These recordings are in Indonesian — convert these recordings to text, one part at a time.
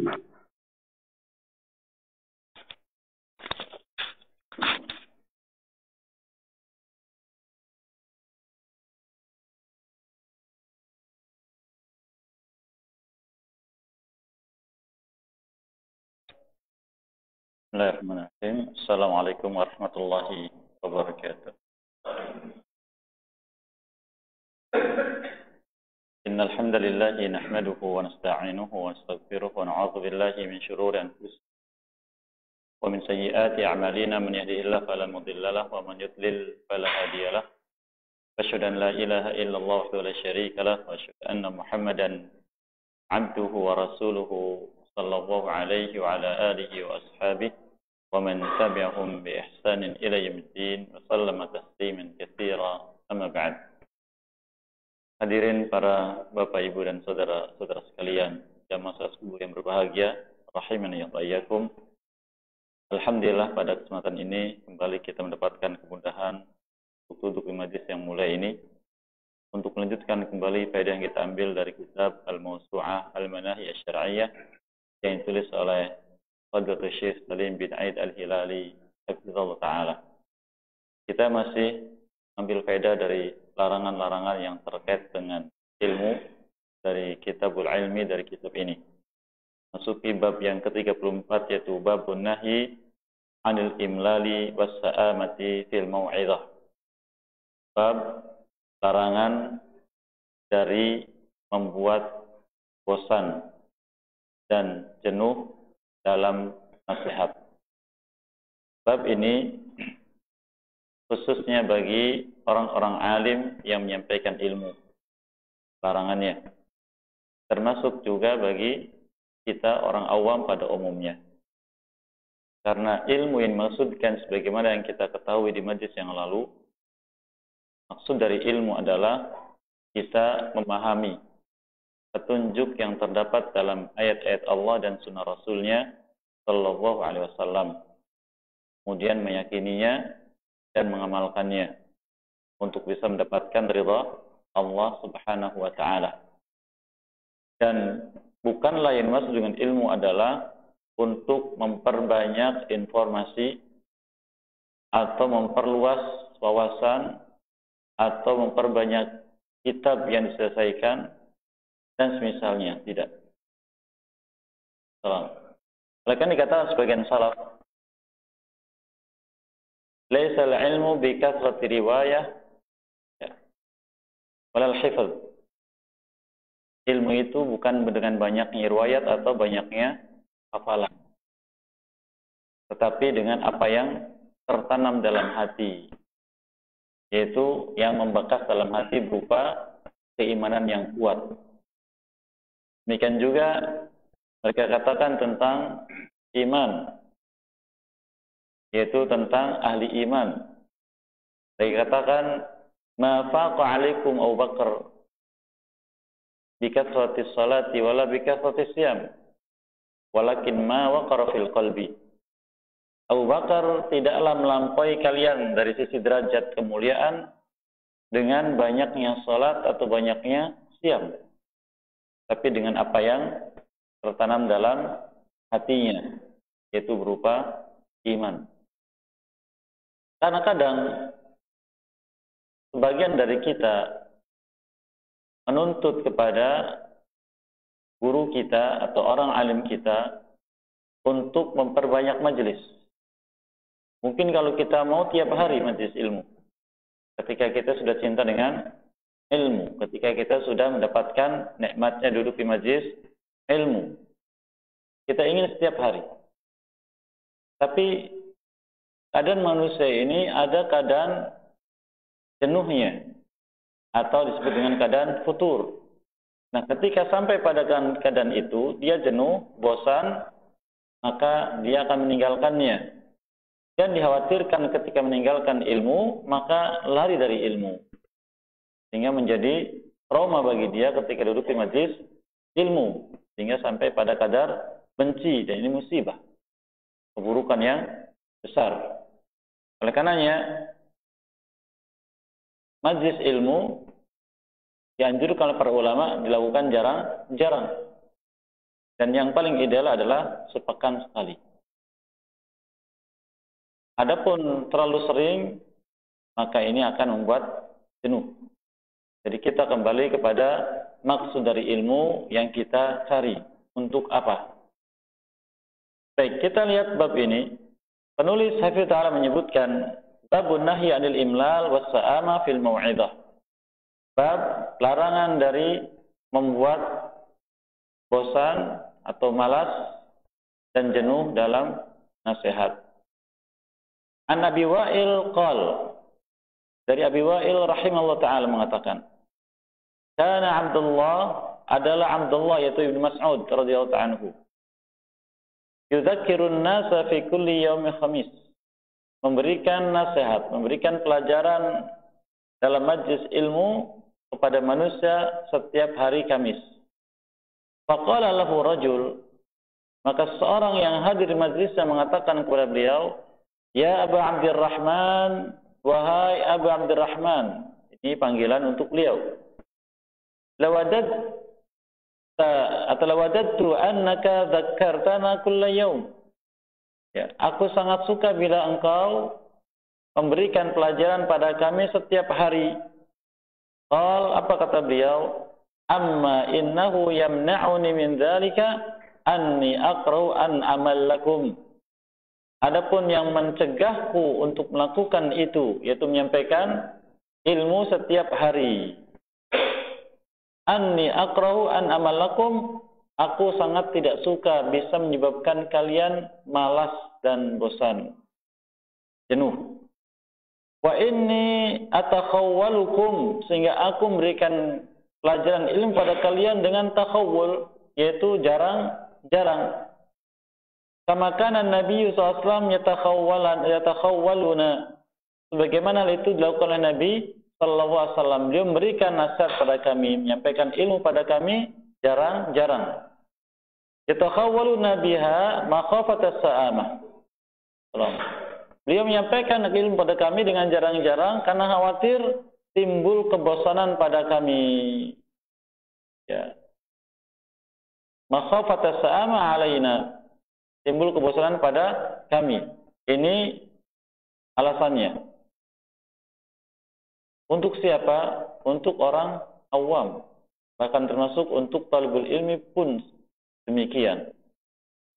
Bismillahirrahmanirrahim. Assalamualaikum warahmatullahi wabarakatuh. Innal hamdalillah nahmaduhu wa nasta'inuhu wa nastaghfiruh wa na'udzu billahi min shururi anfusina wa min sayyiati a'malina man yahdihillahu fala mudilla lahu wa man yudlil fala hadiya lahu. Asyhadu an la ilaha illallah wa la syarika lahu wa asyhadu anna Muhammadan 'abduhu wa rasuluhu sallallahu alaihi wa ala alihi wa ashabihi ومن تبعهم بإحسان إلى يوم الدين وسلم تسليما كثيرا أما بعد. Hadirin para bapak ibu dan saudara-saudara sekalian, jamaah salat subuh yang berbahagia, rahimani wa iyyakum. Alhamdulillah pada kesempatan ini kembali kita mendapatkan kemudahan untuk duduk di majelis yang mulia ini untuk melanjutkan kembali faedah yang kita ambil dari kitab Al-Mawsu'ah Al-Manahi Asy-Syar'iyyah yang ditulis oleh Fadlatul Syekh Salim bin Aid Al-Hilali hafizallahu ta'ala. Kita masih ambil faedah dari larangan-larangan yang terkait dengan ilmu dari Kitabul Ilmi, dari kitab ini. Masuki bab yang ke-34 yaitu babun nahi anil imlali was-sa'amati fil mau'izah. Bab larangan dari membuat bosan dan jenuh dalam nasihat. Bab ini khususnya bagi orang-orang alim yang menyampaikan ilmu, larangannya. Termasuk juga bagi kita orang awam pada umumnya. Karena ilmu yang maksudkan sebagaimana yang kita ketahui di majlis yang lalu, maksud dari ilmu adalah kita memahami petunjuk yang terdapat dalam ayat-ayat Allah dan sunnah Rasulnya Sallallahu Alaihi Wasallam, kemudian meyakininya dan mengamalkannya untuk bisa mendapatkan ridha Allah Subhanahu Wa Taala. Dan bukanlah yang maksud dengan ilmu adalah untuk memperbanyak informasi atau memperluas wawasan atau memperbanyak kitab yang diselesaikan dan semisalnya, tidak. Salam. Oleh karena dikatakan sebagian salaf, laisa al-ilmu bi kathrati riwayah wal hifz. Ilmu itu bukan dengan banyaknya riwayat atau banyaknya hafalan, tetapi dengan apa yang tertanam dalam hati, yaitu yang membekas dalam hati berupa keimanan yang kuat. Demikian juga mereka katakan tentang iman, yaitu tentang ahli iman. Mereka katakan ma faqa alaikum Abu Bakar bi kathrati sholati wala bi kathrati siyam walakin ma waqara fil qalbi. Abu Bakar tidaklah melampaui kalian dari sisi derajat kemuliaan dengan banyaknya salat atau banyaknya siyam, tapi dengan apa yang tertanam dalam hatinya, yaitu berupa iman. Karena kadang sebagian dari kita menuntut kepada guru kita atau orang alim kita untuk memperbanyak majelis. Mungkin kalau kita mau tiap hari majelis ilmu, ketika kita sudah cinta dengan ilmu, ketika kita sudah mendapatkan nikmatnya duduk di majelis ilmu, kita ingin setiap hari. Tapi keadaan manusia ini ada keadaan jenuhnya, atau disebut dengan keadaan futur. Nah, ketika sampai pada keadaan itu, dia jenuh, bosan, maka dia akan meninggalkannya. Dan dikhawatirkan ketika meninggalkan ilmu, maka lari dari ilmu. Sehingga menjadi trauma bagi dia ketika duduk di majelis ilmu. Sehingga sampai pada kadar benci, dan ini musibah. Keburukan yang besar. Oleh karenanya, majelis ilmu dianjurkan oleh para ulama dilakukan jarang-jarang. Dan yang paling ideal adalah sepekan sekali. Adapun terlalu sering, maka ini akan membuat jenuh. Jadi kita kembali kepada maksud dari ilmu yang kita cari. Untuk apa? Baik, kita lihat bab ini. Penulis Hafidz Ta'ala menyebutkan babun nahyi 'anil imlal was-sa'ama fil mau'izah. Bab larangan dari membuat bosan atau malas dan jenuh dalam nasihat. An Abi Wa'il qala, dari Abi Wa'il rahimahullah ta'ala mengatakan, kana Abdullah, adalah Abdullah yaitu Ibnu Mas'ud radhiyallahu anhu, yudzakirun nasa fi kulli yaumi khamis, memberikan nasihat, memberikan pelajaran dalam majlis ilmu kepada manusia setiap hari Kamis. Faqala lahu rajul, maka seorang yang hadir di majlisnya mengatakan kepada beliau, ya Abu Abdurrahman, wahai Abu Abdurrahman. Ini panggilan untuk beliau. Lawadadtu annaka dzakkartana kulla yaum. Ya, aku sangat suka bila engkau memberikan pelajaran pada kami setiap hari. Qal, apa kata beliau? Amma innahu yamna'uni min dzalika anni aqra'u an amal lakum. Adapun yang mencegahku untuk melakukan itu, yaitu menyampaikan ilmu setiap hari. Anni aqra'u an amal lakum, aku sangat tidak suka bisa menyebabkan kalian malas dan bosan, jenuh. Wa inni atakhawwalukum, sehingga aku memberikan pelajaran ilmu pada kalian dengan takhawul, yaitu jarang-jarang. Kama kana Nabi SAW yatakhawwaluna, sebagaimana itu dilakukan oleh Nabi SAW. Beliau memberikan nasihat pada kami, menyampaikan ilmu pada kami jarang-jarang. Yatakhawwaluna biha makhafata sa'amah. Beliau menyampaikan ilmu pada kami dengan jarang-jarang karena khawatir timbul kebosanan pada kami. Ya. Makhafata sa'amah alaina, timbul kebosanan pada kami. Ini alasannya. Untuk siapa? Untuk orang awam. Bahkan termasuk untuk talibul ilmi pun demikian.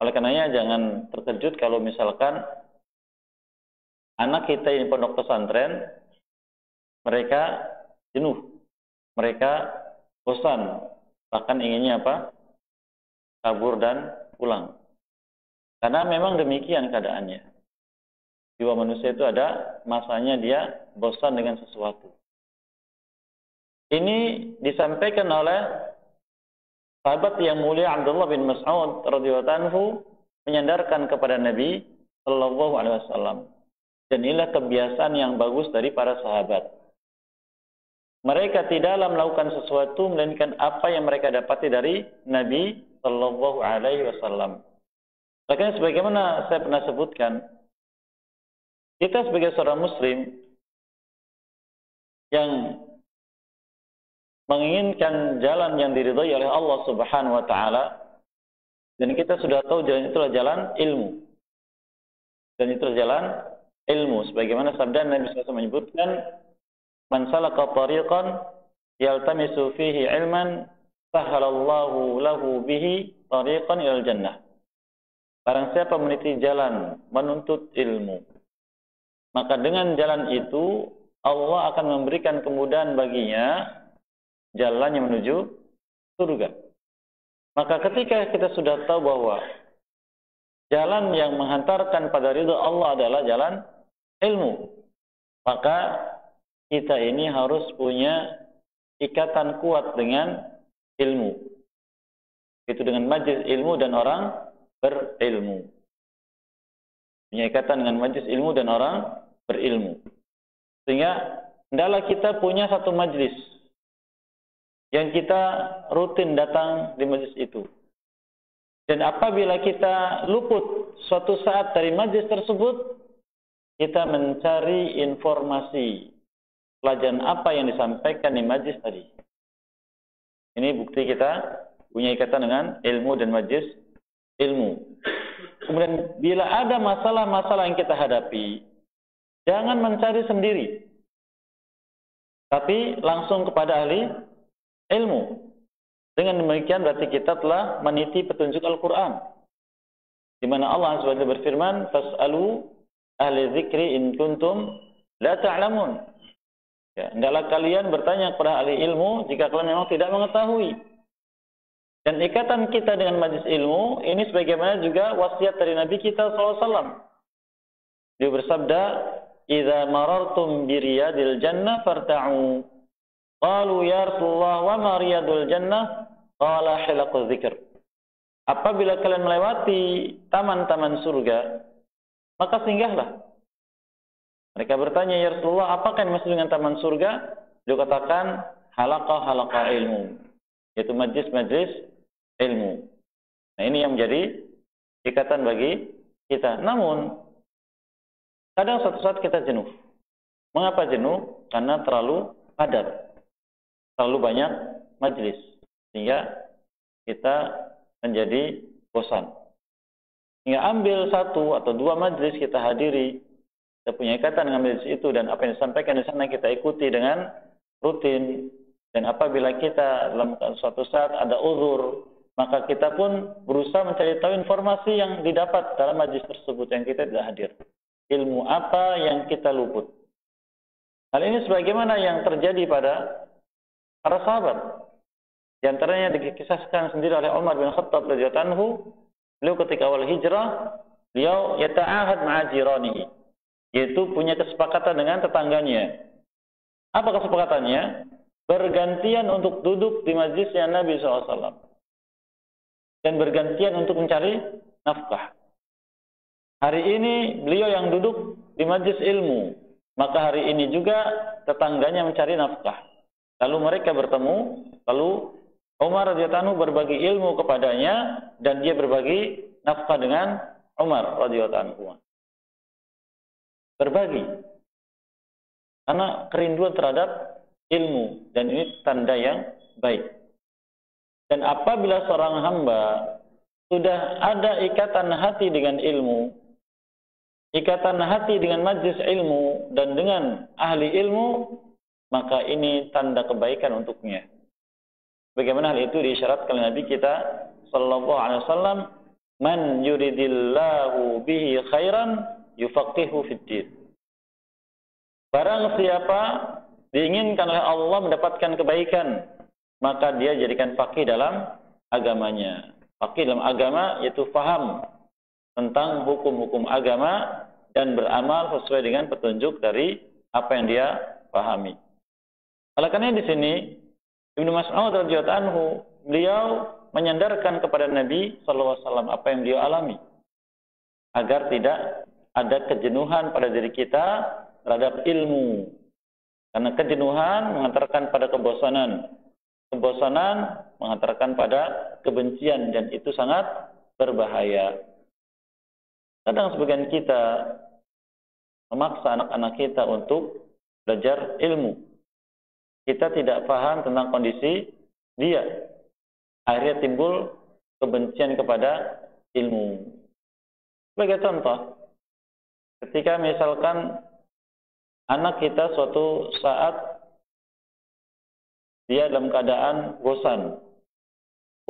Oleh karenanya jangan terkejut kalau misalkan anak kita ini pondok pesantren, mereka jenuh, mereka bosan, bahkan inginnya apa? Kabur dan pulang. Karena memang demikian keadaannya. Jiwa manusia itu ada masanya dia bosan dengan sesuatu. Ini disampaikan oleh sahabat yang mulia Abdullah bin Mas'ud radhiyallahu anhu, menyandarkan kepada Nabi sallallahu alaihi wasallam. Dan inilah kebiasaan yang bagus dari para sahabat. Mereka tidaklah melakukan sesuatu melainkan apa yang mereka dapati dari Nabi sallallahu alaihi wasallam. Makanya sebagaimana saya pernah sebutkan, kita sebagai seorang muslim yang menginginkan jalan yang diridhai oleh Allah Subhanahu wa taala, dan kita sudah tahu jalan itulah jalan ilmu. Dan itulah jalan ilmu, sebagaimana sabda Nabi SAW menyebutkan, man salaka tariqan yaltamisu fihi ilman sahhalallahu lahu bihi tariqan ilal jannah. Barang siapa meniti jalan menuntut ilmu, maka dengan jalan itu Allah akan memberikan kemudahan baginya jalan yang menuju surga. Maka ketika kita sudah tahu bahwa jalan yang menghantarkan pada ridha Allah adalah jalan ilmu, maka kita ini harus punya ikatan kuat dengan ilmu. Itu dengan majlis ilmu dan orang berilmu. Punya ikatan dengan majlis ilmu dan orang berilmu. Sehingga hendaklah kita punya satu majlis yang kita rutin datang di majlis itu. Dan apabila kita luput suatu saat dari majlis tersebut, kita mencari informasi pelajaran apa yang disampaikan di majlis tadi. Ini bukti kita punya ikatan dengan ilmu dan majlis ilmu. Kemudian bila ada masalah-masalah yang kita hadapi, jangan mencari sendiri, tapi langsung kepada ahli ilmu. Dengan demikian berarti kita telah meniti petunjuk Al-Quran, di mana Allah SWT berfirman, "Fas'alu ahli dzikri in kuntum la ta'lamun." Ya, hendaklah kalian bertanya kepada ahli ilmu jika kalian memang tidak mengetahui. Dan ikatan kita dengan majlis ilmu ini sebagaimana juga wasiat dari Nabi kita SAW. Dia bersabda, "Idza marartum bi riyadil jannah farta'u." Qalu ya Rasulullah wa ma riyadul jannah? Qala hilaquz dzikr. Apabila kalian melewati taman-taman surga, maka singgahlah. Mereka bertanya, "Ya Rasulullah, apakah yang dimaksud dengan taman surga?" Dia katakan, halaqah ilmu, yaitu majlis-majlis ilmu. Nah, ini yang menjadi ikatan bagi kita. Namun, kadang suatu saat kita jenuh. Mengapa jenuh? Karena terlalu padat, terlalu banyak majlis, sehingga kita menjadi bosan. Hingga ambil satu atau dua majlis kita hadiri, kita punya ikatan dengan majlis itu, dan apa yang disampaikan di sana kita ikuti dengan rutin. Dan apabila kita dalam suatu saat ada uzur, maka kita pun berusaha mencari tahu informasi yang didapat dalam majlis tersebut yang kita tidak hadir. Ilmu apa yang kita luput. Hal ini sebagaimana yang terjadi pada para sahabat. Di antaranya dikisahkan sendiri oleh Umar bin Khattab radhiyallahu anhu, beliau ketika awal hijrah, beliau yata'ahad ma'a jiranihi, yaitu punya kesepakatan dengan tetangganya. Apa kesepakatannya? Bergantian untuk duduk di majlisnya Nabi SAW. Dan bergantian untuk mencari nafkah. Hari ini beliau yang duduk di majlis ilmu, maka hari ini juga tetangganya mencari nafkah. Lalu mereka bertemu, lalu Umar radhiyallahu anhu berbagi ilmu kepadanya dan dia berbagi nafkah dengan Umar radhiyallahu anhu. Berbagi. Karena kerinduan terhadap ilmu, dan ini tanda yang baik. Dan apabila seorang hamba sudah ada ikatan hati dengan ilmu, ikatan hati dengan majlis ilmu dan dengan ahli ilmu, maka ini tanda kebaikan untuknya. Bagaimana hal itu diisyaratkan oleh Nabi kita sallallahu alaihi wasallam, "Man yuridillahu bihi khairan yufaqihu fid din." Barang siapa diinginkan oleh Allah mendapatkan kebaikan, maka dia jadikan faqih dalam agamanya. Faqih dalam agama yaitu faham tentang hukum-hukum agama dan beramal sesuai dengan petunjuk dari apa yang dia pahami. Oleh karena di sini Ibnu Mas'ud radhiyallahu anhu, beliau menyandarkan kepada Nabi sallallahu alaihi wasallam apa yang beliau alami, agar tidak ada kejenuhan pada diri kita terhadap ilmu. Karena kejenuhan mengantarkan pada kebosanan. Kebosanan mengantarkan pada kebencian, dan itu sangat berbahaya. Kadang sebagian kita memaksa anak-anak kita untuk belajar ilmu. Kita tidak paham tentang kondisi dia. Akhirnya timbul kebencian kepada ilmu. Sebagai contoh, ketika misalkan anak kita suatu saat dia dalam keadaan bosan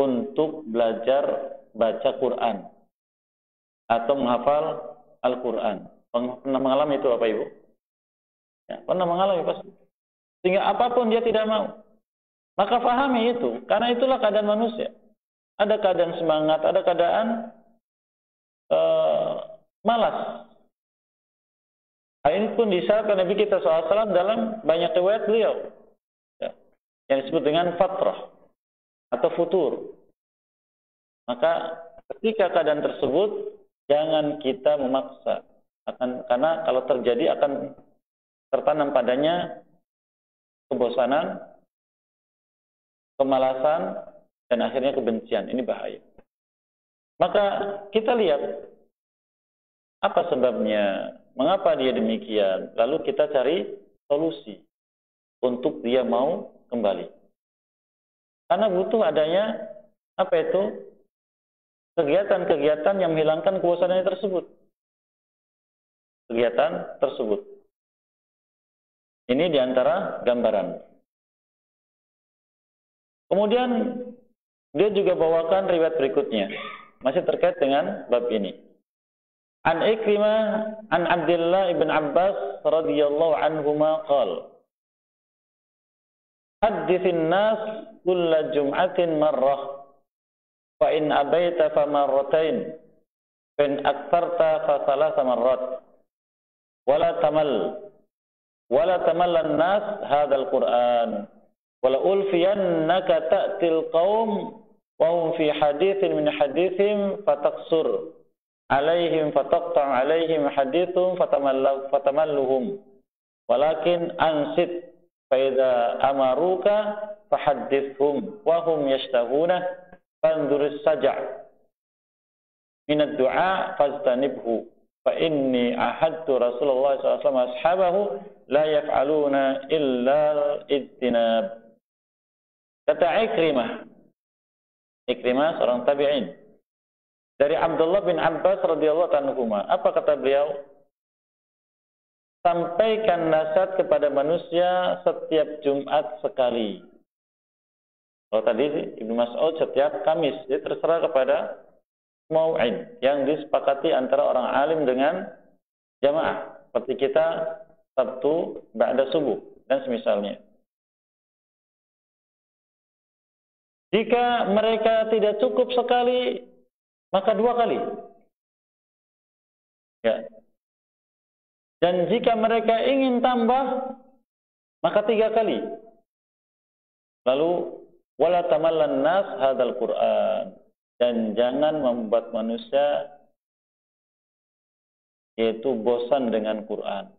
untuk belajar baca Quran atau menghafal Al-Quran. Pernah mengalami itu Bapak Ibu? Ya, pernah mengalami pasti. Sehingga apapun dia tidak mau. Maka fahami itu, karena itulah keadaan manusia. Ada keadaan semangat, ada keadaan malas. Hal ini pun disyaratkan Nabi kita SAW dalam banyak riwayat beliau, ya, yang disebut dengan fatrah atau futur. Maka ketika keadaan tersebut jangan kita memaksa, karena kalau terjadi akan tertanam padanya kebosanan, kemalasan, dan akhirnya kebencian. Ini bahaya. Maka kita lihat apa sebabnya, mengapa dia demikian, lalu kita cari solusi untuk dia mau kembali. Karena butuh adanya Apa itu? Kegiatan-kegiatan yang menghilangkan kebosanan tersebut. Kegiatan tersebut. Ini diantara gambaran. Kemudian dia juga bawakan riwayat berikutnya, masih terkait dengan bab ini. An Ikrimah an Abdullah ibn Abbas radhiyallahu anhuma qala Haddithin nas kulla jum'atin marrah fa in abaita fa marratain fa in aktsarta fa thalatha marrat wala tamal an-nas hadzal Qur'an wala ulfiyannaka ta'til qaum wa hum fi haditsin min hadithim fataqsur alaihim fataqta' alaihim hadithum fatamalluhum walakin ansit fa idza amaruka fahaddithhum wa hum yashtahuna fanzur as-saja' min ad-du'a fajtanibhu fa inni ahadtu Rasulullah sallallahu alaihi wasallam ashabahu la yaf'aluna illa al-ijtinab. Kata Ikrimah seorang tabi'in dari Abdullah bin Abbas radhiyallahu anhuma. Apa kata beliau? Sampaikan nasihat kepada manusia setiap Jumat sekali. Kalau tadi Ibnu Mas'ud setiap Kamis, jadi terserah kepada mau'id yang disepakati antara orang alim dengan jamaah. Seperti kita Sabtu ba'da subuh dan semisalnya. Jika mereka tidak cukup sekali, maka 2 kali. Ya. Dan jika mereka ingin tambah, maka 3 kali. Lalu wala tamallan nas hadzal Qur'an, dan jangan membuat manusia yaitu bosan dengan Quran.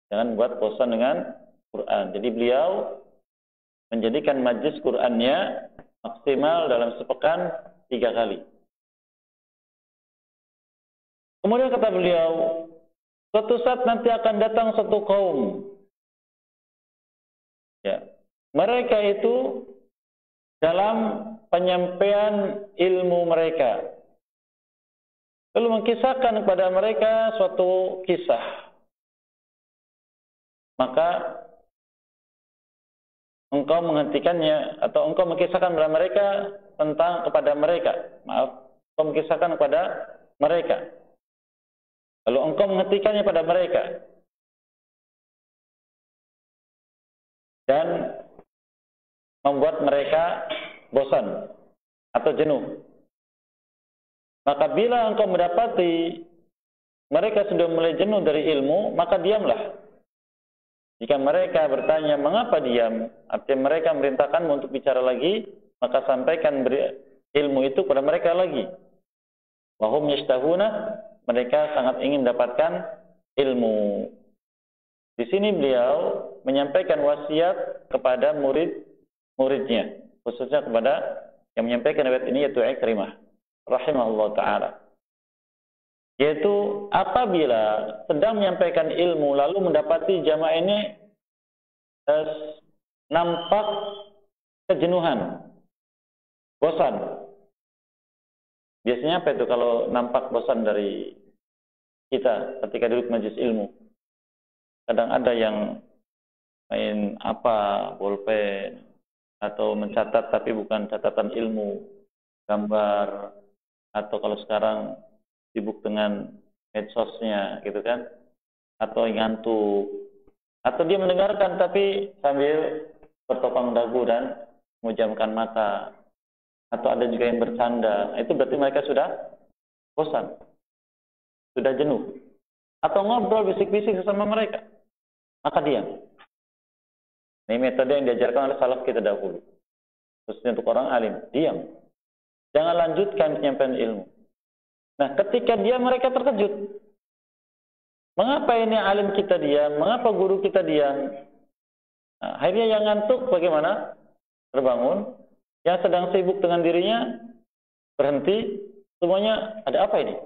Jangan buat bosan dengan Quran. Jadi beliau menjadikan majlis Qur'annya maksimal dalam sepekan 3 kali. Kemudian kata beliau, suatu saat nanti akan datang satu kaum. Ya, mereka itu dalam penyampaian ilmu mereka, lalu mengkisahkan kepada mereka suatu kisah. Maka engkau menghentikannya atau engkau mengkisahkan kepada mereka kepada mereka. Engkau mengkisahkan kepada mereka. Lalu engkau menghentikannya pada mereka. Dan membuat mereka bosan atau jenuh. Maka bila engkau mendapati mereka sudah mulai jenuh dari ilmu, maka diamlah. Jika mereka bertanya mengapa diam, artinya mereka merintahkanmu untuk bicara lagi, maka sampaikan ilmu itu kepada mereka lagi. Wahum yashtahuna, mereka sangat ingin mendapatkan ilmu. Di sini beliau menyampaikan wasiat kepada murid-muridnya, khususnya kepada yang menyampaikan riwayat ini yaitu Ikrimah rahimahullah taala. Yaitu apabila sedang menyampaikan ilmu lalu mendapati jamaah ini nampak kejenuhan, bosan. Biasanya apa itu kalau nampak bosan dari kita ketika duduk majelis ilmu? Kadang ada yang main bolpen atau mencatat tapi bukan catatan ilmu, gambar, atau kalau sekarang sibuk dengan medsosnya gitu kan, atau ngantuk, atau dia mendengarkan tapi sambil bertopang dagu dan memejamkan mata, atau ada juga yang bercanda. Itu berarti mereka sudah bosan, sudah jenuh, atau ngobrol bisik-bisik sesama mereka, maka diam. Ini metode yang diajarkan oleh salaf kita dahulu, khususnya untuk orang alim. Diam, jangan lanjutkan penyampaian ilmu. Nah, ketika dia mereka terkejut. Mengapa ini alim kita diam? Mengapa guru kita diam? Nah, akhirnya yang ngantuk bagaimana? Terbangun. Yang sedang sibuk dengan dirinya berhenti. Semuanya, ada apa ini?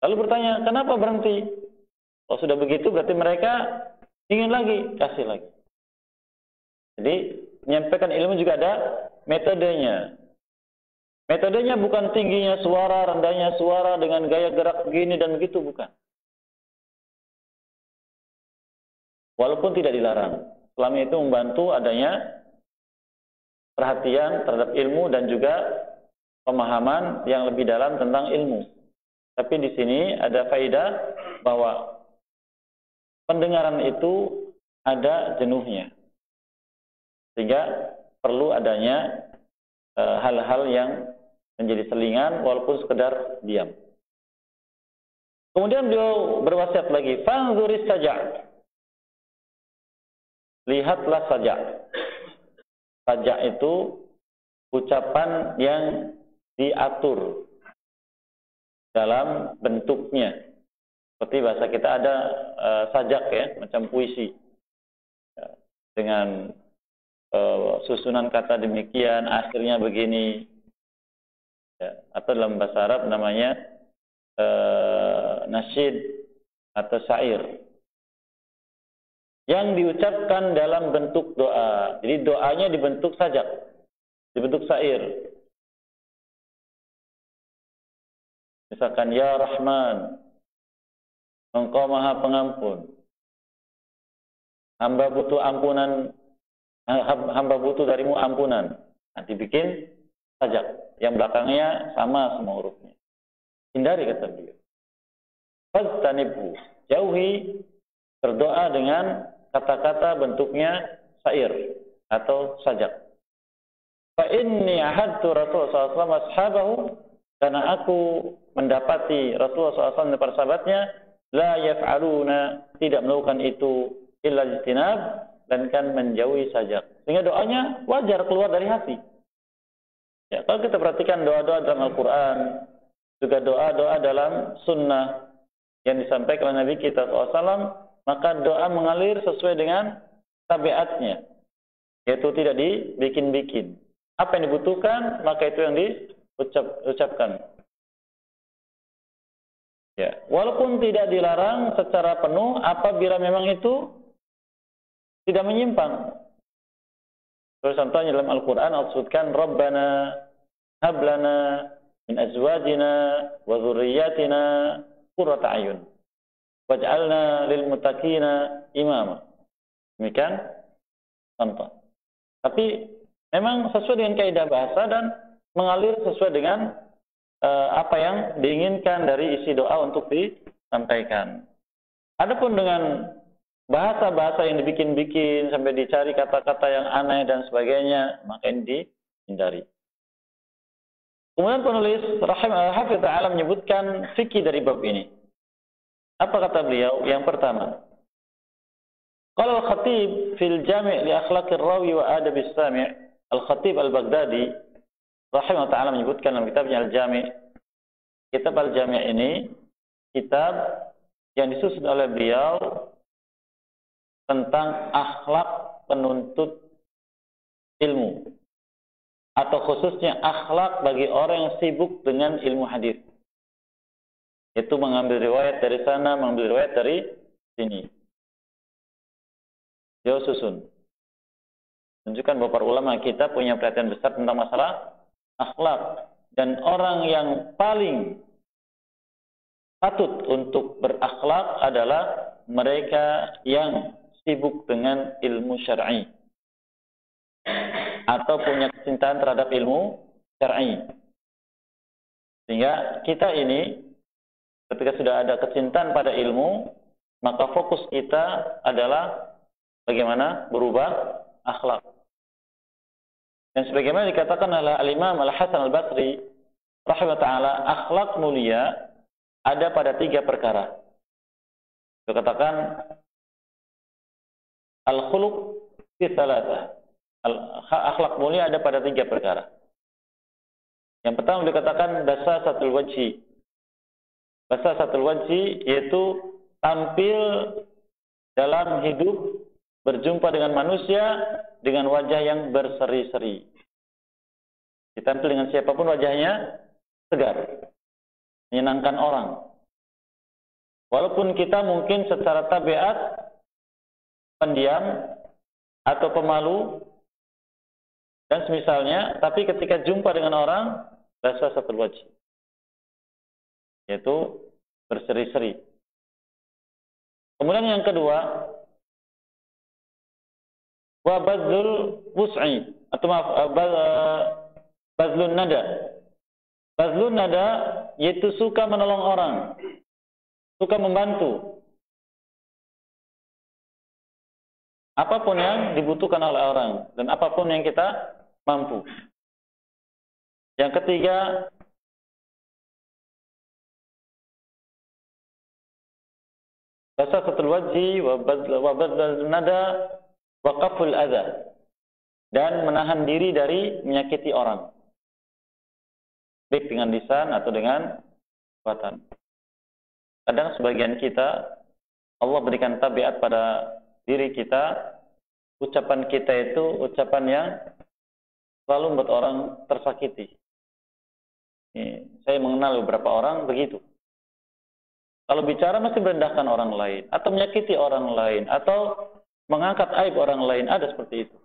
Lalu bertanya, kenapa berhenti? Kalau sudah begitu berarti mereka ingin lagi, kasih lagi. Jadi menyampaikan ilmu juga ada metodenya. Metodenya bukan tingginya suara, rendahnya suara dengan gaya gerak begini dan begitu, bukan. Walaupun tidak dilarang. Selama itu membantu adanya perhatian terhadap ilmu dan juga pemahaman yang lebih dalam tentang ilmu. Tapi di sini ada faedah bahwa pendengaran itu ada jenuhnya. Sehingga perlu adanya hal-hal yang menjadi selingan walaupun sekedar diam. Kemudian beliau berwasiat lagi, fanzuris saja. Lihatlah saja. Saja itu ucapan yang diatur dalam bentuknya. Seperti bahasa kita ada sajak ya, macam puisi. Dengan susunan kata demikian, akhirnya begini. Ya, atau dalam bahasa Arab namanya nasyid atau syair. Yang diucapkan dalam bentuk doa. Jadi doanya dibentuk sajak, dibentuk syair. Misalkan, Ya Rahman, Engkau Maha Pengampun. Hamba butuh ampunan, hamba butuh darimu ampunan. Nah, dibikin sajak. Yang belakangnya sama semua hurufnya. Hindari, kata beliau. Fajtanibu, jauhi berdoa dengan kata-kata bentuknya syair atau sajak. Fa inni ahadtu Rasulullah SAW ashabahu, karena aku mendapati Rasulullah SAW dan para sahabatnya la yaf'aluna, tidak melakukan itu illa ijtinab, dan kan menjauhi sajak. Sehingga doanya wajar keluar dari hati. Ya, kalau kita perhatikan doa-doa dalam Al-Quran, juga doa-doa dalam sunnah yang disampaikan oleh Nabi kita SAW, maka doa mengalir sesuai dengan tabiatnya, yaitu tidak dibikin-bikin. Apa yang dibutuhkan, maka itu yang diucapkan. Ya, walaupun tidak dilarang secara penuh apabila memang itu tidak menyimpang. Terus contohnya dalam Al-Quran Allah sebutkan, Rabbana hablana min azwajina wa dzurriyyatina qurrata a'yun waj'alna lil muttaqina imama. Demikian contoh. Tapi memang sesuai dengan kaidah bahasa dan mengalir sesuai dengan apa yang diinginkan dari isi doa untuk disampaikan. Adapun dengan bahasa-bahasa yang dibikin-bikin sampai dicari kata-kata yang aneh dan sebagainya, maka ini dihindari. Kemudian penulis Hafidz Ta'ala menyebutkan fikih dari bab ini. Apa kata beliau? Yang pertama, qala al-Khatib fil Jami' li akhlaqir rawi wa adab as-sami', Al-Khatib Al-Baghdadi rahimahullah ta'ala menyebutkan dalam kitabnya Al-Jami'. Kitab Al-Jami' ini kitab yang disusun oleh beliau tentang akhlak penuntut ilmu, atau khususnya akhlak bagi orang yang sibuk dengan ilmu hadis. Itu mengambil riwayat dari sana, mengambil riwayat dari sini. Dia susun. Menunjukkan bahwa para ulama kita punya perhatian besar tentang masalah akhlak. Dan orang yang paling patut untuk berakhlak adalah mereka yang sibuk dengan ilmu syar'i atau punya kecintaan terhadap ilmu syar'i. Sehingga kita ini ketika sudah ada kecintaan pada ilmu, maka fokus kita adalah bagaimana berubah akhlak. Dan sebagaimana dikatakan oleh Al-Imam Al-Hasan Al-Basri rahimahullah ta'ala, akhlak mulia ada pada 3 perkara. Dikatakan al-khuluq fi thalatha. Akhlak mulia ada pada 3 perkara. Yang pertama dikatakan basasatul wajhi. Basasatul wajhi yaitu tampil dalam hidup, berjumpa dengan manusia dengan wajah yang berseri-seri. Ditampil dengan siapapun wajahnya segar, menyenangkan orang. Walaupun kita mungkin secara tabiat pendiam atau pemalu, dan semisalnya, tapi ketika jumpa dengan orang basasatul wajhi, yaitu berseri-seri. Kemudian yang kedua, wa badzul wus'i, atau maaf, bazlun nada. Bazlun nada yaitu suka menolong orang, suka membantu. Apapun yang dibutuhkan oleh orang dan apapun yang kita mampu. Yang ketiga, basasatul wajhi wa badzlun nada wa qaful adza, dan menahan diri dari menyakiti orang, baik dengan lisan atau dengan perbuatan. Kadang sebagian kita, Allah berikan tabiat pada diri kita, ucapan kita itu ucapan yang selalu membuat orang tersakiti. Saya mengenal beberapa orang begitu. Kalau bicara mesti merendahkan orang lain, atau menyakiti orang lain, atau mengangkat aib orang lain, ada seperti itu.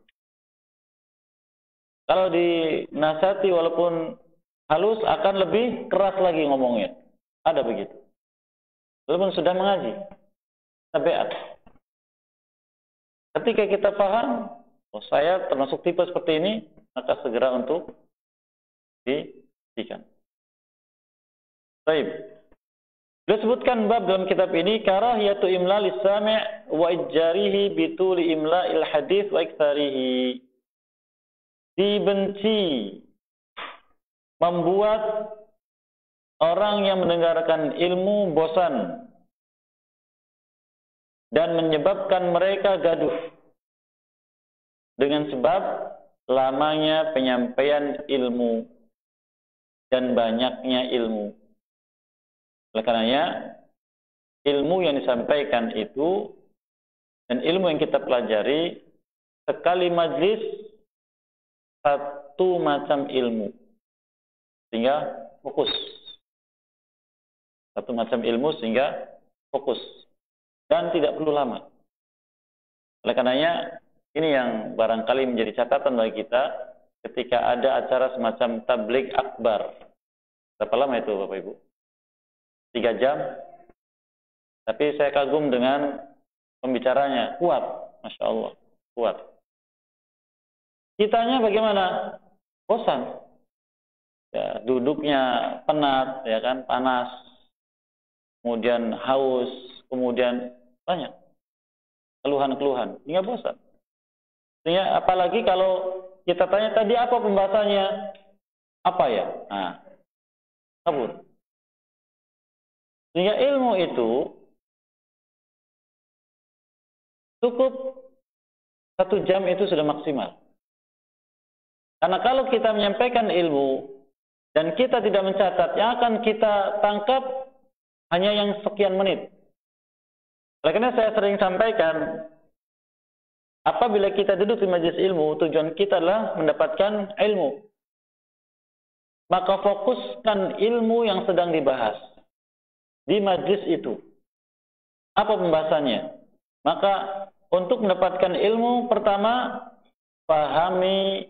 Kalau dinasihati walaupun halus, akan lebih keras lagi ngomongnya. Ada begitu. Walaupun sudah mengaji. Tabiat. Ketika kita paham, oh saya termasuk tipe seperti ini, maka segera untuk dihentikan. Baik. Beliau sebutkan bab dalam kitab ini, karahiyatu imla lis-sami' wa ijjarihi bituli imla'il hadis wa iktsarihi. Dibenci membuat orang yang mendengarkan ilmu bosan dan menyebabkan mereka gaduh dengan sebab lamanya penyampaian ilmu dan banyaknya ilmu. Oleh karenanya, ilmu yang disampaikan itu dan ilmu yang kita pelajari, sekali majlis satu macam ilmu, sehingga fokus. Satu macam ilmu sehingga fokus. Dan tidak perlu lama. Oleh karenanya, ini yang barangkali menjadi catatan bagi kita ketika ada acara semacam tabligh akbar. Berapa lama itu Bapak Ibu? 3 jam. Tapi saya kagum dengan pembicaranya. Kuat. Masya Allah. Kuat. Kitanya bagaimana? Bosan. Ya, duduknya penat, ya kan, panas. Kemudian haus. Kemudian banyak keluhan-keluhan, hingga bosan. Sehingga apalagi kalau kita tanya tadi apa pembahasannya, apa ya? Nah, kabur. Sehingga ilmu itu cukup 1 jam itu sudah maksimal. Karena kalau kita menyampaikan ilmu dan kita tidak mencatat, yang akan kita tangkap hanya yang sekian menit. Oleh karena saya sering sampaikan, apabila kita duduk di majelis ilmu, tujuan kita adalah mendapatkan ilmu. Maka fokuskan ilmu yang sedang dibahas di majelis itu. Apa pembahasannya? Maka untuk mendapatkan ilmu, pertama, pahami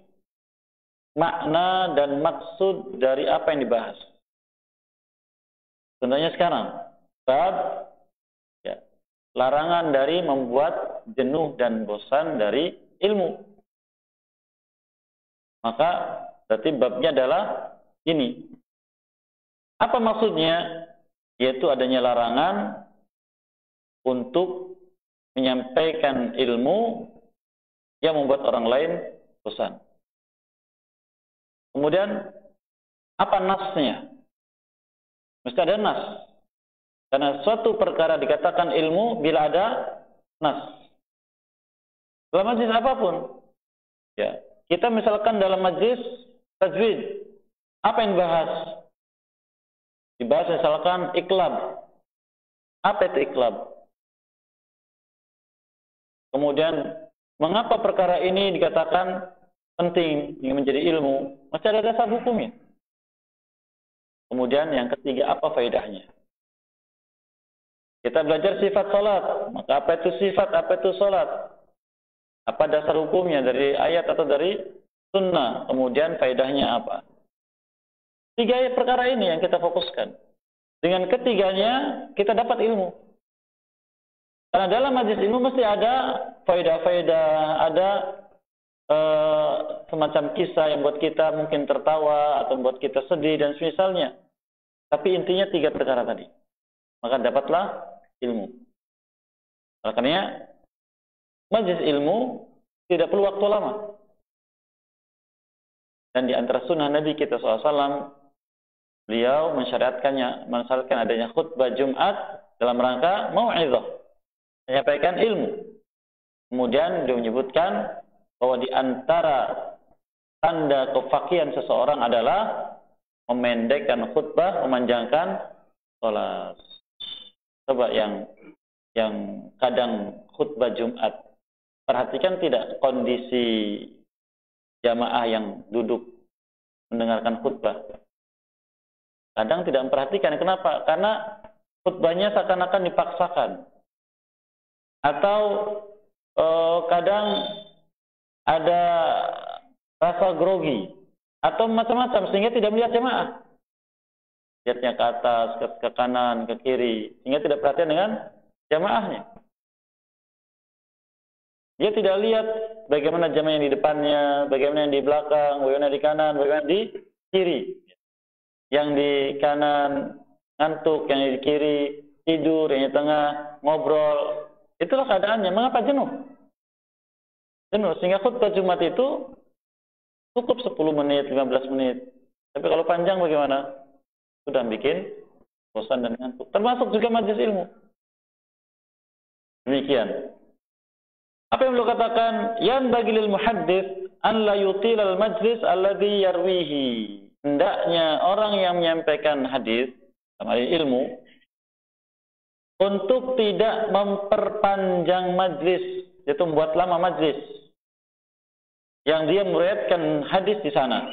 makna dan maksud dari apa yang dibahas. Contohnya sekarang, bab larangan dari membuat jenuh dan bosan dari ilmu. Maka berarti babnya adalah ini. Apa maksudnya? Yaitu adanya larangan untuk menyampaikan ilmu yang membuat orang lain bosan. Kemudian apa nasnya? Mesti ada nas. Karena suatu perkara dikatakan ilmu bila ada nas. Dalam majlis apapun. Ya, kita misalkan dalam majlis tajwid, apa yang dibahas? Dibahas misalkan iqlab. Apa itu iqlab? Kemudian, mengapa perkara ini dikatakan penting, yang menjadi ilmu? Masih ada dasar hukumnya. Kemudian yang ketiga, apa faedahnya? Kita belajar sifat salat, maka apa itu sifat, apa itu salat? Apa dasar hukumnya dari ayat atau dari sunnah, kemudian faedahnya apa. 3 perkara ini yang kita fokuskan. Dengan ketiganya kita dapat ilmu. Karena dalam majelis ilmu mesti ada faedah-faedah, ada semacam kisah yang buat kita mungkin tertawa atau buat kita sedih dan semisalnya. Tapi intinya 3 perkara tadi. Maka dapatlah ilmu. Makanya majelis ilmu tidak perlu waktu lama. Dan di antara sunnah Nabi kita SAW, beliau mensyariatkan adanya khutbah Jumat dalam rangka mau'izah, menyampaikan ilmu. Kemudian dia menyebutkan bahwa di antara tanda kefakihan seseorang adalah memendekkan khutbah, memanjangkan sholat. Coba yang kadang khutbah Jumat, perhatikan tidak kondisi jamaah yang duduk mendengarkan khutbah. Kadang tidak memperhatikan. Kenapa? Karena khutbahnya seakan-akan dipaksakan. Atau kadang ada rasa grogi atau macam-macam sehingga tidak melihat jamaah. Lihatnya ke atas, ke kanan, ke kiri, sehingga tidak perhatian dengan jamaahnya. Dia tidak lihat bagaimana jamaah yang di depannya, bagaimana yang di belakang, bagaimana di kanan, bagaimana di kiri. Yang di kanan ngantuk, yang di kiri tidur, yang di tengah ngobrol. Itulah keadaannya. Mengapa jenuh? Jenuh. Sehingga khutbah Jumat itu cukup 10 menit, 15 menit. Tapi kalau panjang bagaimana? Sudah bikin bosan dan ngantuk. Termasuk juga majelis ilmu. Demikian. Apa yang beliau katakan? Yan bagilil muhaddits an la yutil al majlis alladhi yarwihi. Hendaknya orang yang menyampaikan hadis, sama ilmu, untuk tidak memperpanjang majlis, yaitu membuat lama majlis yang dia meriwayatkan hadis di sana.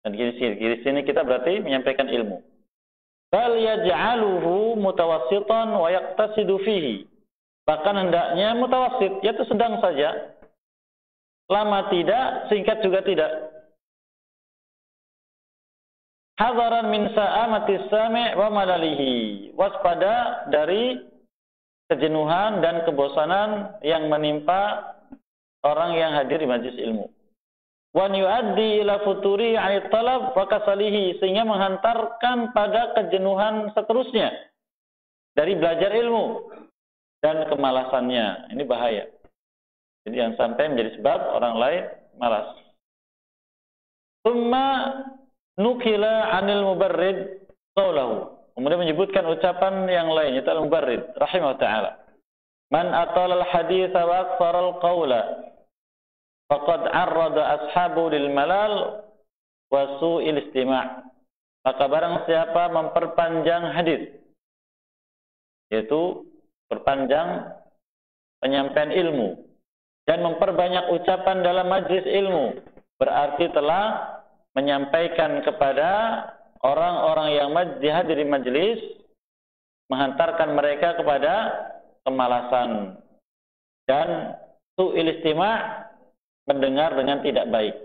Dan di sini kita berarti menyampaikan ilmu. Bal yaj'aluhu mutawassitan wa yaqtasidu fihi. Bahkan hendaknya mutawassit, yaitu sedang saja. Lama tidak, singkat juga tidak. Hadaran min sa'amatis sami' wa malalihi. Waspada dari kejenuhan dan kebosanan yang menimpa orang yang hadir di majelis ilmu. Wa yuaddi ila futuri 'ani talab wa kasalihi, sehingga menghantarkan pada kejenuhan seterusnya dari belajar ilmu dan kemalasannya. Ini bahaya. Jadi yang sampai menjadi sebab orang lain malas. Tsumma nukila 'anil mubarrid qawluhu. Kemudian menyebutkan ucapan yang lain, yaitu al-mubarrid rahimahullah ta'ala. Man atala al-haditsa wa aktsara al-qawla faqad 'arrada ashabu lil malal wa su'il istima'. Maka barang siapa memperpanjang hadis, yaitu perpanjang penyampaian ilmu dan memperbanyak ucapan dalam majlis ilmu, berarti telah menyampaikan kepada orang-orang yang hadir di majlis, menghantarkan mereka kepada kemalasan dan su'il istima', mendengar dengan tidak baik.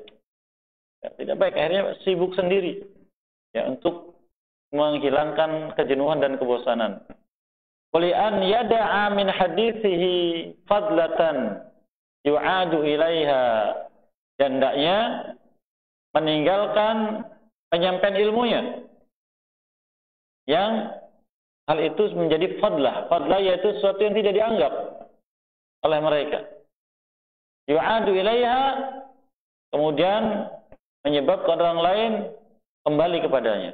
Ya, tidak baik, akhirnya sibuk sendiri ya untuk menghilangkan kejenuhan dan kebosanan. Quli an yada'a min hadithihi fadlatan yu'adu ilaiha. Dan hendaknya meninggalkan penyampaian ilmunya yang hal itu menjadi fadlah. Fadlah yaitu sesuatu yang tidak dianggap oleh mereka. Yu'adu ilaiha, kemudian menyebabkan orang lain kembali kepadanya.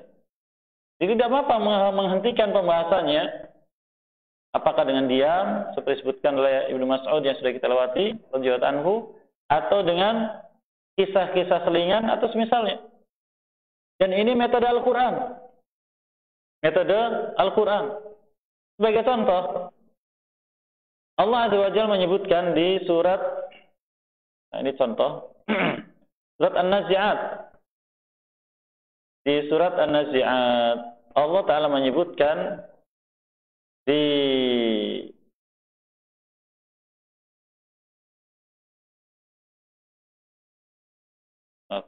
Jadi tidak apa-apa menghentikan pembahasannya, apakah dengan diam seperti disebutkan oleh Ibnu Mas'ud yang sudah kita lewati radhiyallahu anhu, atau dengan kisah-kisah selingan atau semisalnya. Dan ini metode Al-Quran. Metode Al-Quran. Sebagai contoh, Allah Azza wa Jalla menyebutkan di surat, nah ini contoh, surat An-Nazi'at. Di surat An-Nazi'at, Allah Ta'ala menyebutkan di Allah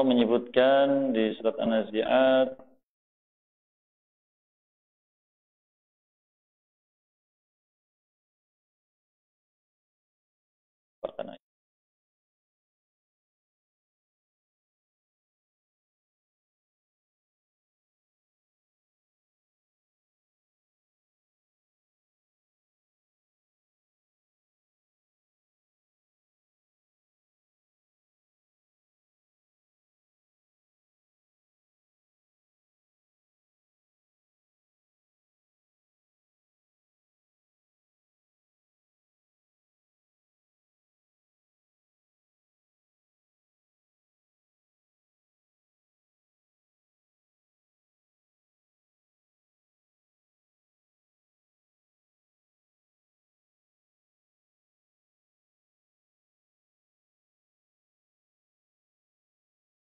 menyebutkan di surat An-Nazi'at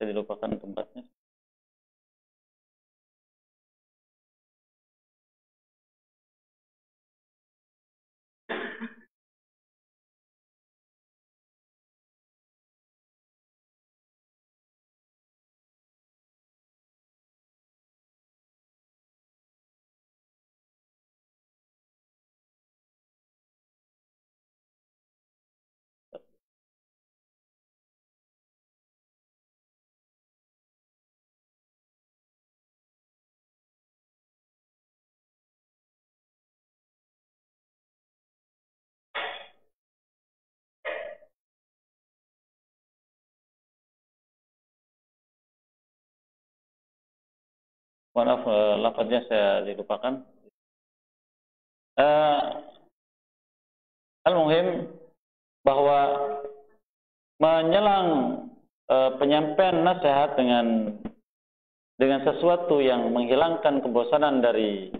jadi dilupakan tempatnya. Maaf, lafadznya saya dilupakan. Al-muhim bahwa menyelang penyampaian nasihat dengan sesuatu yang menghilangkan kebosanan dari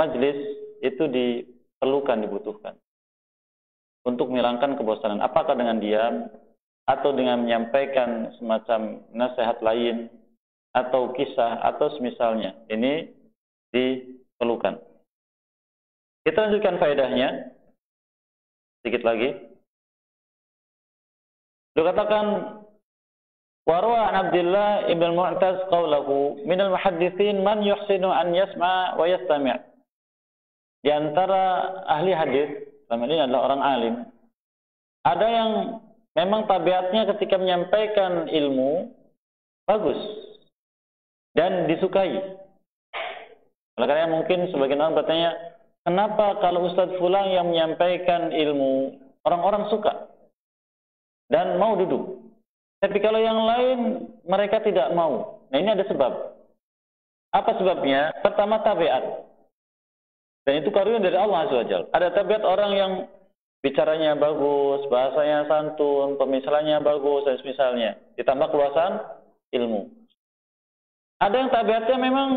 majlis itu diperlukan, dibutuhkan untuk menghilangkan kebosanan. Apakah dengan diam atau dengan menyampaikan semacam nasihat lain atau kisah atau semisalnya, ini diperlukan. Kita lanjutkan faedahnya sedikit lagi. Dia katakan, wa rawa an Abdullah ibn al-Mu'taz qawlahu min al-muhadditsin man yuhsinu an yasma' wa yastami'. Di antara ahli hadis, selama ini adalah orang alim, ada yang memang tabiatnya ketika menyampaikan ilmu bagus dan disukai. Oleh karena mungkin sebagian orang bertanya, kenapa kalau Ustadz Fulan yang menyampaikan ilmu orang-orang suka dan mau duduk, tapi kalau yang lain mereka tidak mau? Nah, ini ada sebab. Apa sebabnya? Pertama, tabiat. Dan itu karunia dari Allah Azza wa Jalla. Ada tabiat orang yang bicaranya bagus, bahasanya santun, pemisalannya bagus dan semisalnya, ditambah keluasan ilmu. Ada yang tabiatnya memang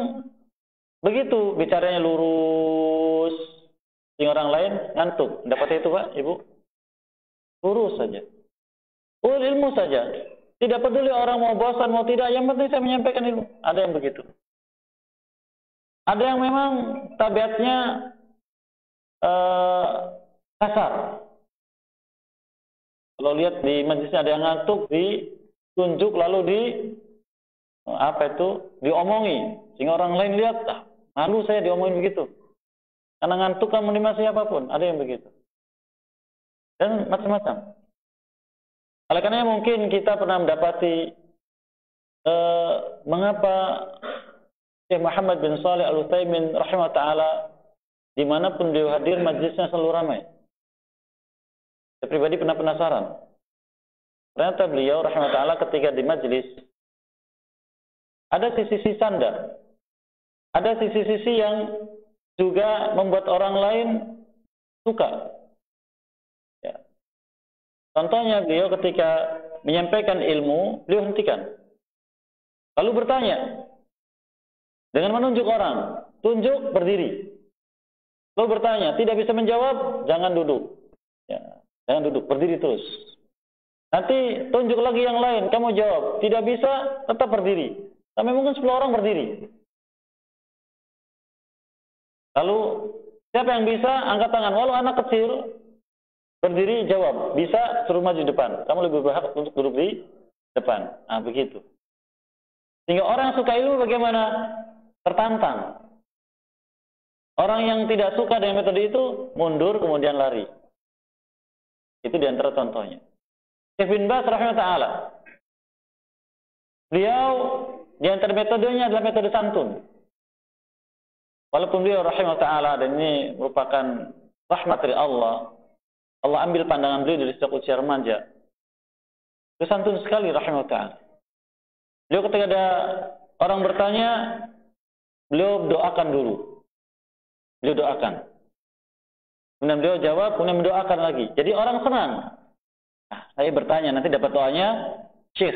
begitu, bicaranya lurus, yang orang lain ngantuk. Dapat itu, Pak, Ibu? Lurus saja. Ilmu saja. Tidak peduli orang mau bosan, mau tidak, yang penting saya menyampaikan ilmu. Ada yang begitu. Ada yang memang tabiatnya kasar. Kalau lihat di majlisnya ada yang ngantuk, ditunjuk lalu diomongi, sehingga orang lain lihat, malu saya diomongin begitu. Karena ngantuk kan menerima siapapun, ada yang begitu. Dan macam-macam. Oleh karena mungkin kita pernah mendapati mengapa Syekh Muhammad bin Shalih Al-Utsaimin rahimahullah taala dimanapun beliau hadir majlisnya selalu ramai. Saya pribadi pernah penasaran. Ternyata beliau rahimahullah taala ketika di majlis ada sisi-sisi canda, ada sisi-sisi yang juga membuat orang lain suka. Ya. Contohnya beliau ketika menyampaikan ilmu, beliau hentikan. Lalu bertanya dengan menunjuk orang, tunjuk berdiri. Lalu bertanya, tidak bisa menjawab, jangan duduk. Ya, jangan duduk, berdiri terus. Nanti tunjuk lagi yang lain, kamu jawab, tidak bisa, tetap berdiri. Sampai mungkin 10 orang berdiri. Lalu siapa yang bisa angkat tangan? Walau anak kecil berdiri jawab, bisa suruh maju depan. Kamu lebih berhak untuk duduk di depan. Nah, begitu. Sehingga orang yang suka ilmu bagaimana? Tertantang. Orang yang tidak suka dengan metode itu mundur kemudian lari. Itu di antara contohnya. Syekh bin Baz rahimahullah taala. Beliau di antara metodenya adalah metode santun. Walaupun beliau rahimahullah taala, dan ini merupakan rahmat dari Allah. Allah ambil pandangan beliau dari sejak usia remaja. Beliau santun sekali rahimahullah taala. Beliau ketika ada orang bertanya, beliau doakan dulu. Beliau doakan. Kemudian beliau jawab, kemudian mendoakan lagi. Jadi orang senang. Nah, saya bertanya, nanti dapat doanya, Syekh.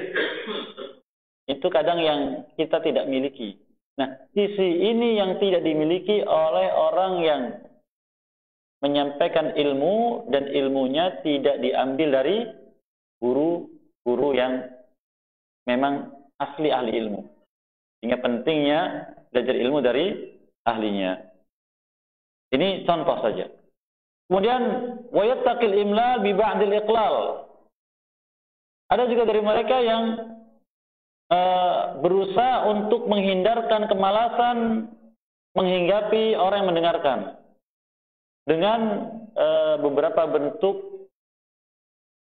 Itu kadang yang kita tidak miliki. Nah, sisi ini yang tidak dimiliki oleh orang yang menyampaikan ilmu dan ilmunya tidak diambil dari guru-guru yang memang asli ahli ilmu. Sehingga pentingnya belajar ilmu dari ahlinya. Ini contoh saja. Kemudian wa yattaqil imlal bi ba'dil iqlal. Ada juga dari mereka yang berusaha untuk menghindarkan kemalasan menghinggapi orang yang mendengarkan dengan beberapa bentuk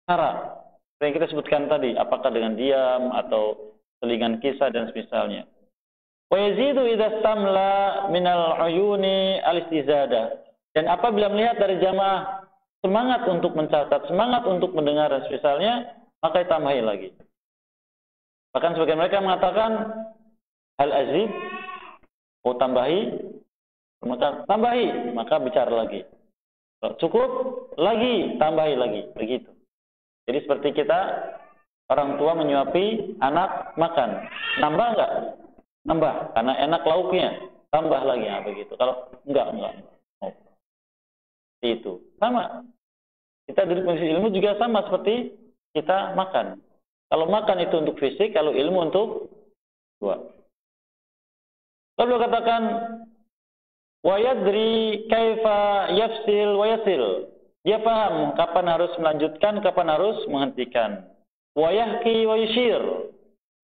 cara yang kita sebutkan tadi, apakah dengan diam atau selingan kisah dan semisalnya. Wa yazidu idza stamla minal uyuni al-istizadah. Dan apabila melihat dari jamaah semangat untuk mencatat, semangat untuk mendengar dan semisalnya, maka ditambahi lagi. Bahkan sebagian mereka mengatakan al-azid, tambahi, maka tambahi, maka bicara lagi. Cukup, lagi, tambahi lagi, begitu. Jadi seperti kita, orang tua menyuapi anak makan. Nambah enggak? Nambah, karena enak lauknya. Tambah lagi, ya, begitu. Kalau enggak. Oh. Itu. Sama. Kita duduk majelis ilmu juga sama seperti kita makan. Kalau makan itu untuk fisik, kalau ilmu untuk dua. Lalu katakan, wa yadri kaifa yafsil wa yasil. Dia paham kapan harus melanjutkan, kapan harus menghentikan. Wa yahki wa yushir.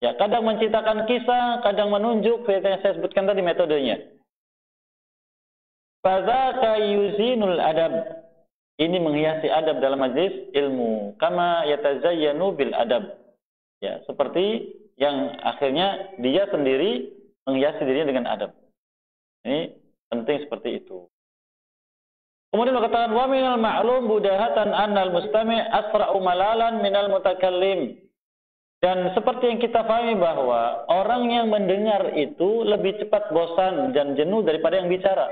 Ya, kadang menciptakan kisah, kadang menunjuk, yang saya sebutkan tadi metodenya. Fadzaka yuzinul adab. Ini menghiasi adab dalam majlis ilmu. Kama yatazayyanu bil adab. Ya, seperti yang akhirnya dia sendiri menghiasi dirinya dengan adab. Ini penting seperti itu. Kemudian dikatakan wa minal ma'lum budahatan annal mustami' asra'u malalan minal mutakallim. Dan seperti yang kita pahami bahwa orang yang mendengar itu lebih cepat bosan dan jenuh daripada yang bicara.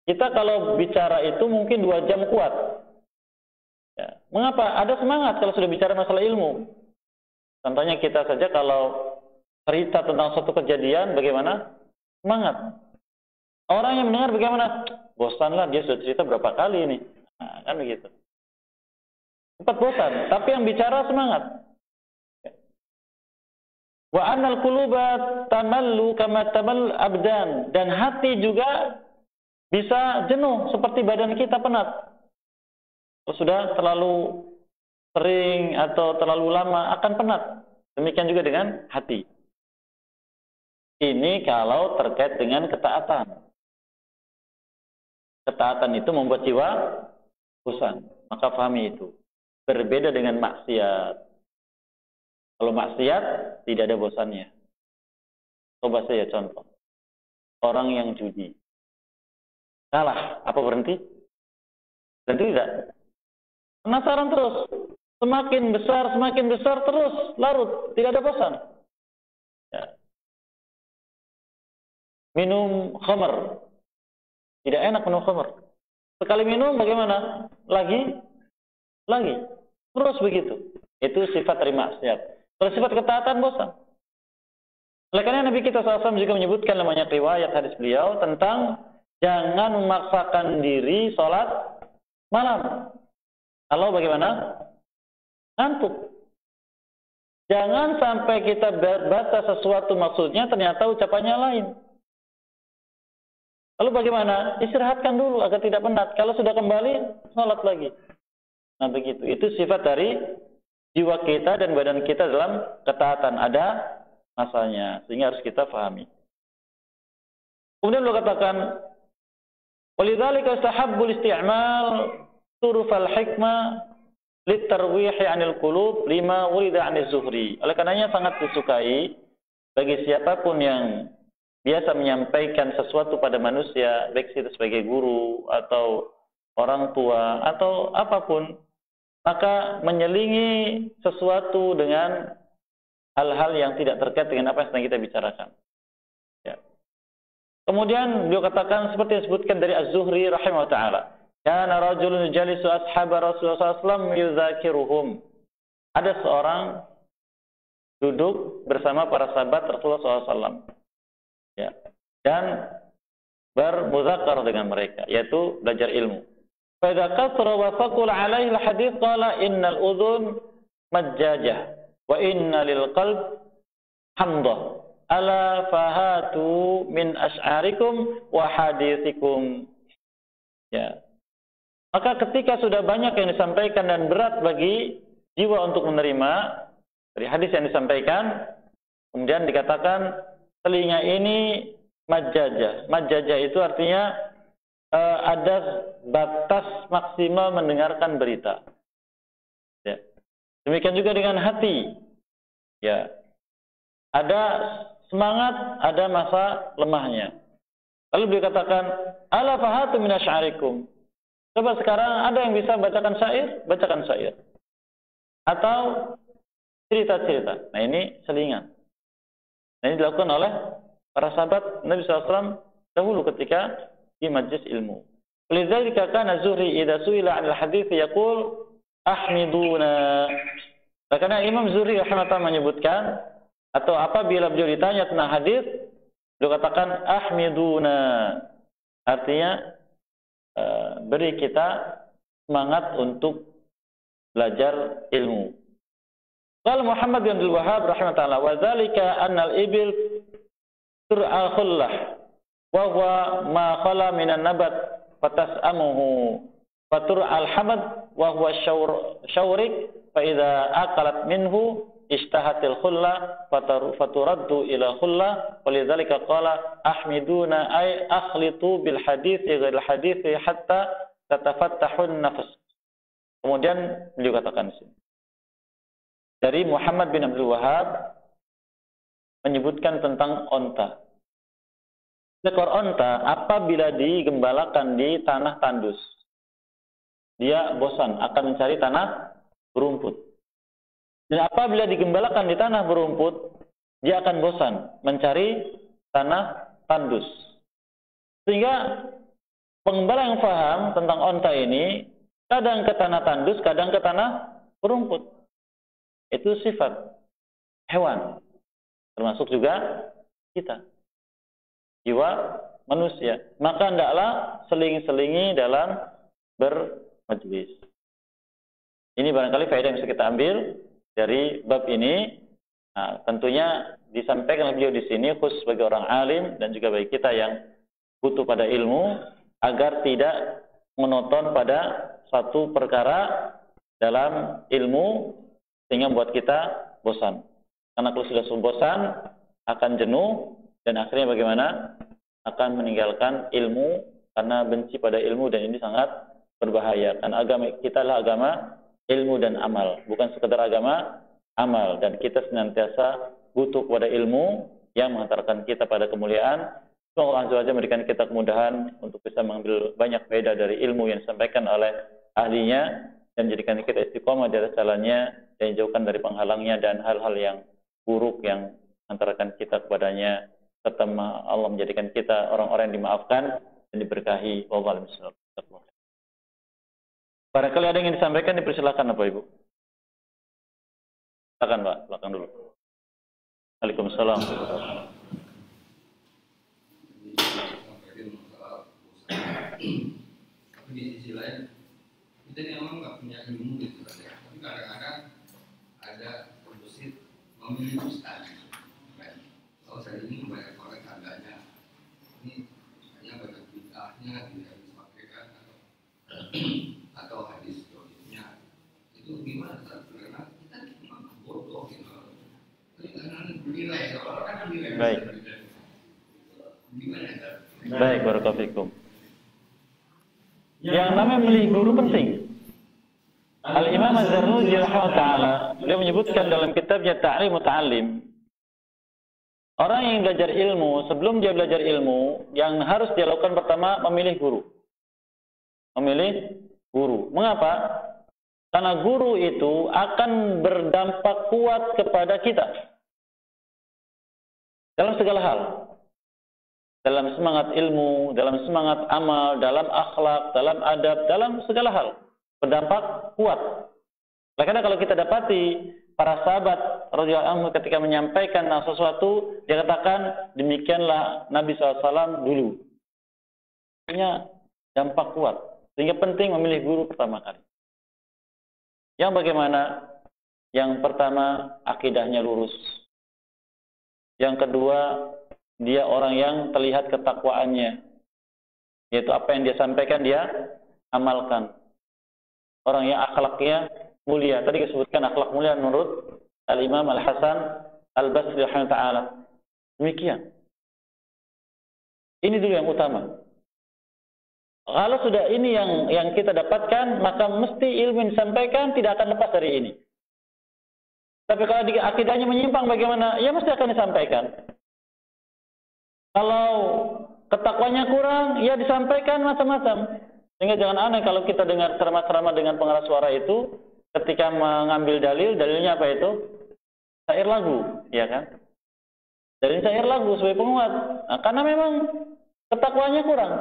Kita kalau bicara itu mungkin 2 jam kuat. Ya. Mengapa? Ada semangat kalau sudah bicara masalah ilmu. Contohnya kita saja kalau cerita tentang suatu kejadian, bagaimana? Semangat. Orang yang mendengar bagaimana? Bosanlah, dia sudah cerita berapa kali ini. Nah, kan begitu. Cepat bosan. Tapi yang bicara semangat. Wa annal quluba tamallu kama tamal abdan. Dan hati juga bisa jenuh seperti badan kita penat. Kalau sudah terlalu sering atau terlalu lama akan penat. Demikian juga dengan hati. Ini kalau terkait dengan ketaatan. Ketaatan itu membuat jiwa bosan. Maka pahami itu. Berbeda dengan maksiat. Kalau maksiat tidak ada bosannya. Coba saya contoh. Orang yang judi. Kalah, apa berhenti? Berhenti tidak? Penasaran terus. Semakin besar terus larut. Tidak ada bosan. Ya. Minum khamar. Tidak enak minum khamar. Sekali minum bagaimana? Lagi. Terus begitu. Itu sifat dari maksiat. Kalau sifat ketaatan bosan. Oleh karena Nabi kita SAW juga menyebutkan namanya riwayat hadis beliau tentang jangan memaksakan diri sholat malam. Kalau bagaimana? Ngantuk. Jangan sampai kita baca sesuatu maksudnya ternyata ucapannya lain. Lalu bagaimana? Istirahatkan dulu agar tidak penat. Kalau sudah kembali, sholat lagi. Nah begitu. Itu sifat dari jiwa kita dan badan kita dalam ketaatan. Ada masanya. Sehingga harus kita pahami. Kemudian beliau katakan, walidzalika istahabbul isti'mal turufal hikmah litarwihi 'anil qulub lima wurida 'anil zuhri. Oleh karenanya sangat disukai bagi siapapun yang biasa menyampaikan sesuatu pada manusia, baik itu sebagai guru atau orang tua atau apapun, maka menyelingi sesuatu dengan hal-hal yang tidak terkait dengan apa yang sedang kita bicarakan. Ya. Kemudian beliau katakan seperti yang disebutkan dari Az-Zuhri rahimahullah taala, kana rajulun jalisu ashab Rasulullah SAW yuzakiruhum. Ada seorang duduk bersama para sahabat Rasulullah SAW. Ya. Dan bermuzakkar dengan mereka, yaitu belajar ilmu. Fa idza kasara wa faqula alaihi al-hadits qala innal udhun majjajah wa inna lil qalb hamdah. Ala fahatu min asy'arikum wa hadithikum. Ya. Maka ketika sudah banyak yang disampaikan dan berat bagi jiwa untuk menerima dari hadis yang disampaikan, kemudian dikatakan telinga ini majjajah. Majjajah itu artinya ada batas maksimal mendengarkan berita. Ya. Demikian juga dengan hati. Ya. Ada semangat, ada masa lemahnya. Lalu beliau katakan, ala fahatu min asy'arikum. Coba sekarang ada yang bisa bacakan syair, bacakan syair. Atau cerita-cerita. Nah ini selingan. Nah ini dilakukan oleh para sahabat Nabi SAW dahulu ketika di majlis ilmu. Lidzalika kana Zuhri idza su'ila 'anil hadits yaqul ahmiduna. Karena Imam Zuhri rahimahullah menyebutkan atau apabila beliau ditanya tentang hadis, beliau katakan ahmiduna. Artinya beri kita semangat untuk belajar ilmu. Qala Muhammad bin Abdul Wahhab rahimahullah wa dzalika annal ibil tur'a khullah wa huwa ma khala minan nabat fatas'amuhu fatur'al hamad wa huwa syaurik fa idza akalat minhu ishtahatil khulla faturaddu ila khulla walidzalika qala ahmiduna ay akhlitu bil hadithi ghairil hadithi hatta tatafattahun nafas. Kemudian beliau katakan di sini dari Muhammad bin Abdul Wahhab menyebutkan tentang onta. Seekor onta apabila digembalakan di tanah tandus, dia bosan akan mencari tanah berumput. Dan apabila digembalakan di tanah berumput, dia akan bosan mencari tanah tandus. Sehingga pengembala yang paham tentang onta ini, kadang ke tanah tandus, kadang ke tanah berumput. Itu sifat hewan, termasuk juga kita, jiwa manusia. Maka hendaklah seling-selingi dalam bermajlis. Ini barangkali faedah yang bisa kita ambil dari bab ini. Nah, tentunya disampaikan oleh beliau di sini khusus bagi orang alim dan juga bagi kita yang butuh pada ilmu agar tidak monoton pada satu perkara dalam ilmu sehingga membuat kita bosan. Karena kalau sudah bosan akan jenuh dan akhirnya bagaimana? Akan meninggalkan ilmu karena benci pada ilmu, dan ini sangat berbahaya. Karena agama kita adalah agama ilmu dan amal, bukan sekedar agama amal, dan kita senantiasa butuh kepada ilmu yang mengantarkan kita pada kemuliaan. Semoga Allah Azza wa Jalla memberikan kita kemudahan untuk bisa mengambil banyak faedah dari ilmu yang disampaikan oleh ahlinya dan menjadikan kita istiqomah di atas jalannya dan jauhkan dari penghalangnya dan hal-hal yang buruk yang mengantarkan kita kepadanya, serta Allah menjadikan kita orang-orang yang dimaafkan dan diberkahi. Wallahu a'lam. Barangkali ada yang ingin disampaikan, dipersilakan Bapak Ibu. Silakan Pak, belakang dulu. Waalaikumsalam. Tapi di sisi lain kita ini memang nggak punya ilmu gitu saja. Tapi kadang-kadang ada terbesit memilih ustaz. Kalau saya ini banyak orang harganya ini hanya banyak menilai, orang kan menilai. Baik. Gimana kan? Baik, barakallahu fikum. Yang namanya memilih guru penting. Al-Imam Az-Zarnuji rahimahullah ta'ala, beliau menyebutkan dalam kitabnya Ta'lim Muta'allim, orang yang belajar ilmu, sebelum dia belajar ilmu, yang harus dia lakukan pertama, memilih guru. Memilih guru. Mengapa? Karena guru itu akan berdampak kuat kepada kita. Dalam segala hal. Dalam semangat ilmu, dalam semangat amal, dalam akhlak, dalam adab, dalam segala hal. Berdampak kuat. Karena kalau kita dapati para sahabat radhiyallahu anhum ketika menyampaikan sesuatu, dia katakan demikianlah Nabi SAW dulu. Punya dampak kuat. Sehingga penting memilih guru pertama kali. Yang bagaimana? Yang pertama, akidahnya lurus. Yang kedua, dia orang yang terlihat ketakwaannya. Yaitu apa yang dia sampaikan, dia amalkan. Orang yang akhlaknya mulia. Tadi disebutkan akhlak mulia menurut Al-Imam Al-Hasan Al-Basri rahimahullah ta'ala. Demikian. Ini dulu yang utama. Kalau sudah ini yang kita dapatkan, maka mesti ilmu yang disampaikan tidak akan lepas dari ini. Tapi kalau akidahnya menyimpang bagaimana? Ya mesti akan disampaikan. Kalau ketakwanya kurang, ya disampaikan macam-macam. Sehingga jangan aneh kalau kita dengar ceramah-ceramah dengan pengeras suara itu, ketika mengambil dalilnya apa itu? Syair lagu, ya kan? Dalil syair lagu sebagai penguat. Nah, karena memang ketakwanya kurang.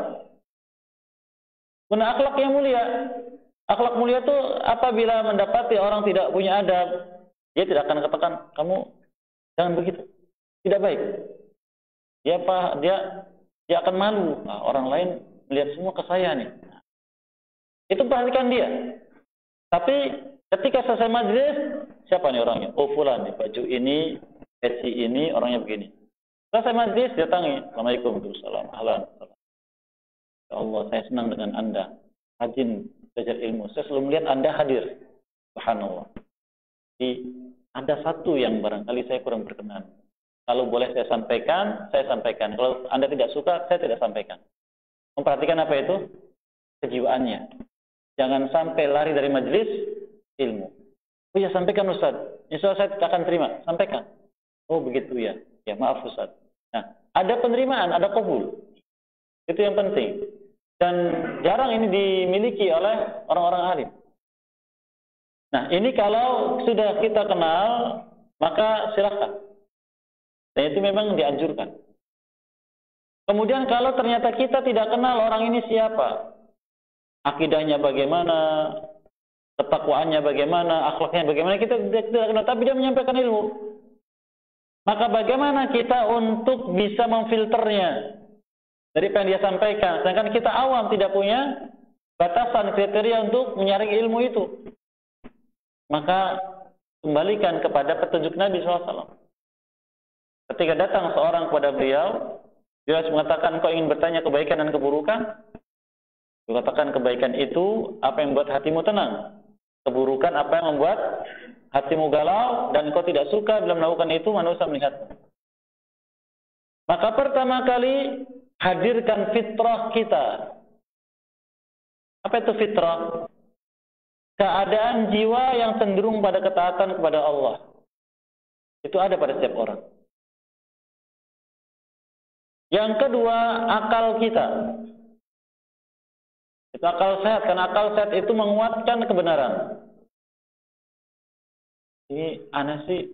Karena akhlak yang mulia. Akhlak mulia itu apabila mendapati orang tidak punya adab, dia tidak akan katakan, kamu jangan begitu. Tidak baik. Dia akan malu. Nah, orang lain melihat semua ke saya nih. Itu perhatikan dia. Tapi ketika selesai majlis, siapa nih orangnya? Oh fulan nih, baju ini, peci ini, orangnya begini. Selesai majlis, datangi. Assalamualaikum warahmatullahi wabarakatuh. Ya Allah, saya senang dengan Anda. Rajin belajar ilmu. Saya selalu melihat Anda hadir. Subhanallah. Jadi ada satu yang barangkali saya kurang berkenan. Kalau boleh saya sampaikan, saya sampaikan. Kalau Anda tidak suka, saya tidak sampaikan. Memperhatikan apa itu? Kejiwaannya. Jangan sampai lari dari majelis ilmu. Oh ya, sampaikan Ustaz. Insya Allah saya tidak akan terima. Sampaikan. Oh begitu ya. Ya maaf Ustaz. Nah, ada penerimaan, ada qabul. Itu yang penting. Dan jarang ini dimiliki oleh orang-orang alim. Nah, ini kalau sudah kita kenal, maka silakan. Dan itu memang dianjurkan. Kemudian kalau ternyata kita tidak kenal orang ini siapa, akidahnya bagaimana, ketakwaannya bagaimana, akhlaknya bagaimana, kita tidak kenal, tapi dia menyampaikan ilmu. Maka bagaimana kita untuk bisa memfilternya dari apa yang dia sampaikan? Sedangkan kita awam tidak punya batasan kriteria untuk menyaring ilmu itu. Maka kembalikan kepada petunjuk Nabi SAW. Ketika datang seorang kepada beliau, dia mengatakan, kau ingin bertanya kebaikan dan keburukan? Dia katakan kebaikan itu apa yang membuat hatimu tenang. Keburukan apa yang membuat hatimu galau dan kau tidak suka bila melakukan itu, manusia melihatmu. Maka pertama kali hadirkan fitrah kita. Apa itu fitrah? Keadaan jiwa yang cenderung pada ketaatan kepada Allah. Itu ada pada setiap orang. Yang kedua, akal kita. Itu akal sehat, karena akal sehat itu menguatkan kebenaran. Ini aneh sih,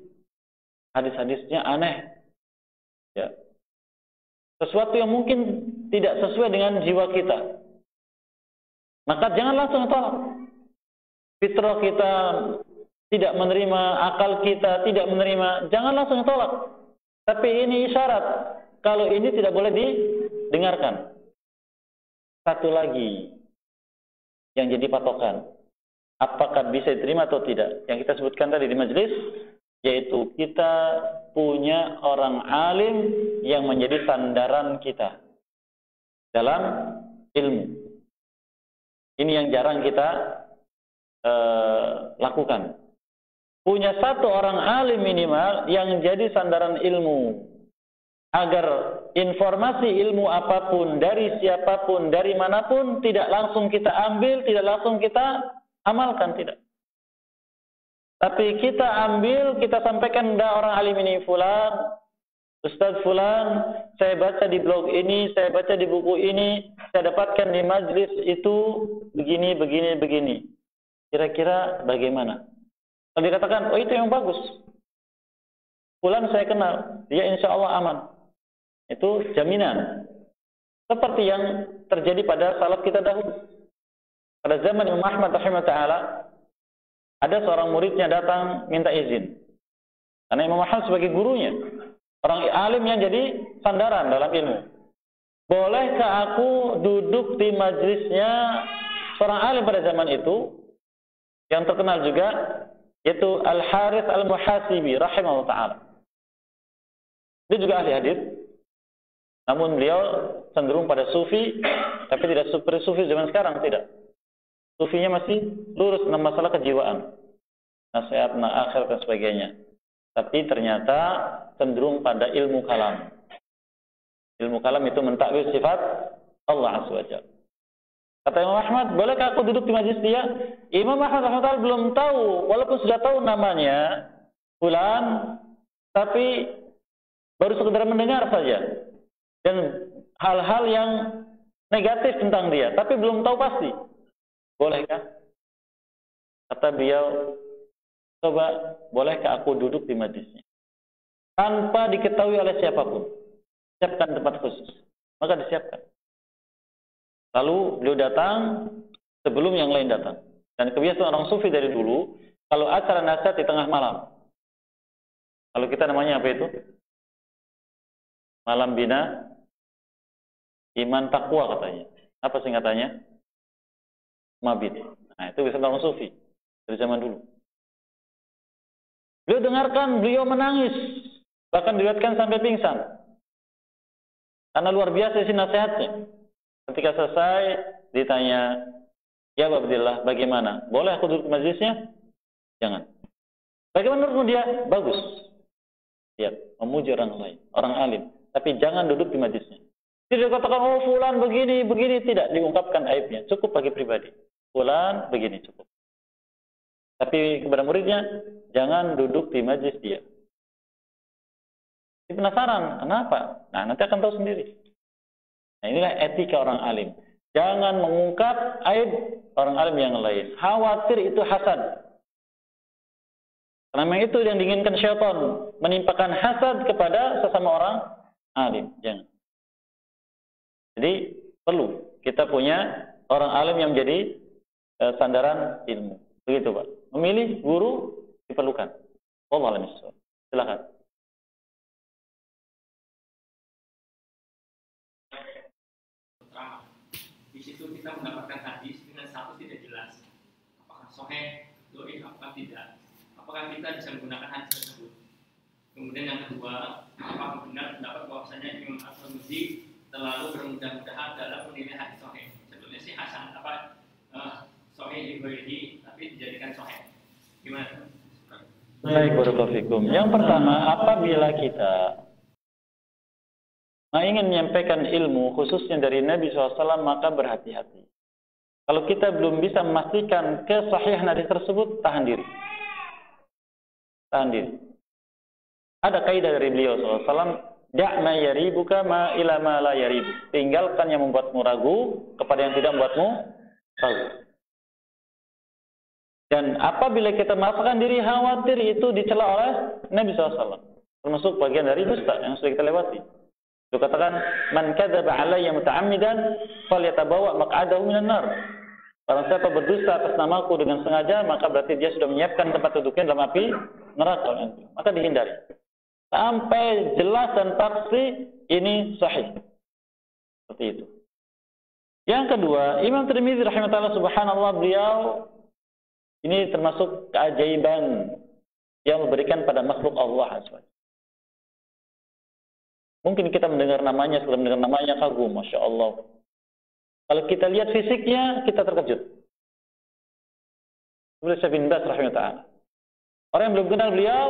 hadis-hadisnya aneh. Ya. Sesuatu yang mungkin tidak sesuai dengan jiwa kita. Maka jangan langsung tolak. Fitrah kita tidak menerima, akal kita tidak menerima, jangan langsung tolak. Tapi ini isyarat. Kalau ini tidak boleh didengarkan. Satu lagi yang jadi patokan, apakah bisa diterima atau tidak? Yang kita sebutkan tadi di majelis, yaitu kita punya orang alim yang menjadi sandaran kita dalam ilmu. Ini yang jarang kita lakukan. punya satu orang alim minimal yang jadi sandaran ilmu, agar informasi ilmu apapun dari siapapun, dari manapun tidak langsung kita ambil, tidak langsung kita amalkan, tidak. Tapi kita ambil, kita sampaikan kepada orang alim ini, fulan, Ustaz fulan, saya baca di blog ini, saya baca di buku ini, saya dapatkan di majlis itu begini, begini, begini. Kira-kira bagaimana? Kalau dikatakan, oh itu yang bagus. Fulan saya kenal, dia insya Allah aman. Itu jaminan. Seperti yang terjadi pada salaf kita dahulu. Pada zaman Imam Ahmad rahimahullah, ada seorang muridnya datang minta izin. Karena Imam Ahmad sebagai gurunya, orang alim yang jadi sandaran dalam ilmu. Bolehkah aku duduk di majlisnya seorang alim pada zaman itu, yang terkenal juga, yaitu Al-Harith Al-Muhasibi rahimahullah ta'ala. Dia juga ahli hadis. Namun beliau cenderung pada sufi, tapi tidak seperti sufi zaman sekarang, tidak. Sufinya masih lurus dalam masalah kejiwaan, nasihat, akhir dan sebagainya. Tapi ternyata cenderung pada ilmu kalam. Ilmu kalam itu mentakwil sifat Allah Azza wa Jalla. Kata Imam Ahmad, bolehkah aku duduk di majlis dia? Imam Ahmad rahimahullah belum tahu, walaupun sudah tahu namanya fulan, tapi baru sekedar mendengar saja. Dan hal-hal yang negatif tentang dia, tapi belum tahu pasti. Bolehkah? Kata beliau, coba, bolehkah aku duduk di majlisnya? Tanpa diketahui oleh siapapun. Siapkan tempat khusus. Maka disiapkan. Lalu beliau datang sebelum yang lain datang. Dan kebiasaan orang sufi dari dulu, kalau acara nasihat di tengah malam. Kalau kita namanya apa itu? Malam bina iman takwa katanya. Apa singkatannya? Mabit. Nah, itu biasanya orang sufi dari zaman dulu. Beliau dengarkan, beliau menangis, bahkan diriwayatkan sampai pingsan. Karena luar biasa isi nasihatnya. Ketika selesai ditanya, ya Abdillah, bagaimana? Boleh aku duduk di majlisnya? Jangan. Bagaimana menurut dia? Bagus. Lihat, memuji orang lain, orang alim. Tapi jangan duduk di majlisnya. Tidak dikatakan, oh fulan begini, begini. Tidak diungkapkan aibnya. Cukup bagi pribadi. Fulan begini, cukup. Tapi kepada muridnya, jangan duduk di majlis dia. Dia penasaran, kenapa? Nah, nanti akan tahu sendiri. Nah, inilah etika orang alim. Jangan mengungkap aib orang alim yang lain. Khawatir itu hasad. Karena itu yang diinginkan syaitan, menimpakan hasad kepada sesama orang alim. Jangan. Jadi perlu kita punya orang alim yang menjadi sandaran ilmu. Begitu Pak. Memilih guru diperlukan. Wallahu a'lam bishawab. Silakan. Di situ kita mendapatkan hadis dengan satu tidak jelas. Apakah sahih, dhaif, apakah tidak? Apakah kita bisa menggunakan hadis tersebut? Kemudian yang kedua, apakah benar pendapat bahwasanya Imam At-Tirmidzi terlalu bermudah-mudahan dalam menilai hadis sahih? Sebetulnya sih hasan sahih diberi tapi dijadikan sahih. Gimana? Baik, barakallahu fikum. Yang pertama, apabila kita ingin menyampaikan ilmu khususnya dari Nabi SAW, maka berhati-hati. Kalau kita belum bisa memastikan kesahihan hadis tersebut, tahan diri. Tahan diri. Ada kaidah dari beliau SAW, da'ma yaribuka ma ila ma la yaribu. Tinggalkan yang membuatmu ragu kepada yang tidak membuatmu ragu. Dan apabila kita memaksakan diri khawatir, itu dicela oleh Nabi SAW. Termasuk bagian dari dusta yang sudah kita lewati. Dia katakan, man kadzaba alayya muta'ammidan falyatabawa maq'adahu minan nar. Barang siapa berdusta atas namaku dengan sengaja, maka berarti dia sudah menyiapkan tempat duduknya dalam api neraka. Maka dihindari. Sampai jelas dan pasti ini sahih. Seperti itu. Yang kedua, Imam Tirmidzi rahimahullah subhanallah, beliau ini termasuk keajaiban yang memberikan pada makhluk Allah SWT. Mungkin kita mendengar namanya, setelah mendengar namanya kagum, Masya Allah. Kalau kita lihat fisiknya, kita terkejut. Seperti Syekh bin Baz rahimahullah. Orang yang belum kenal beliau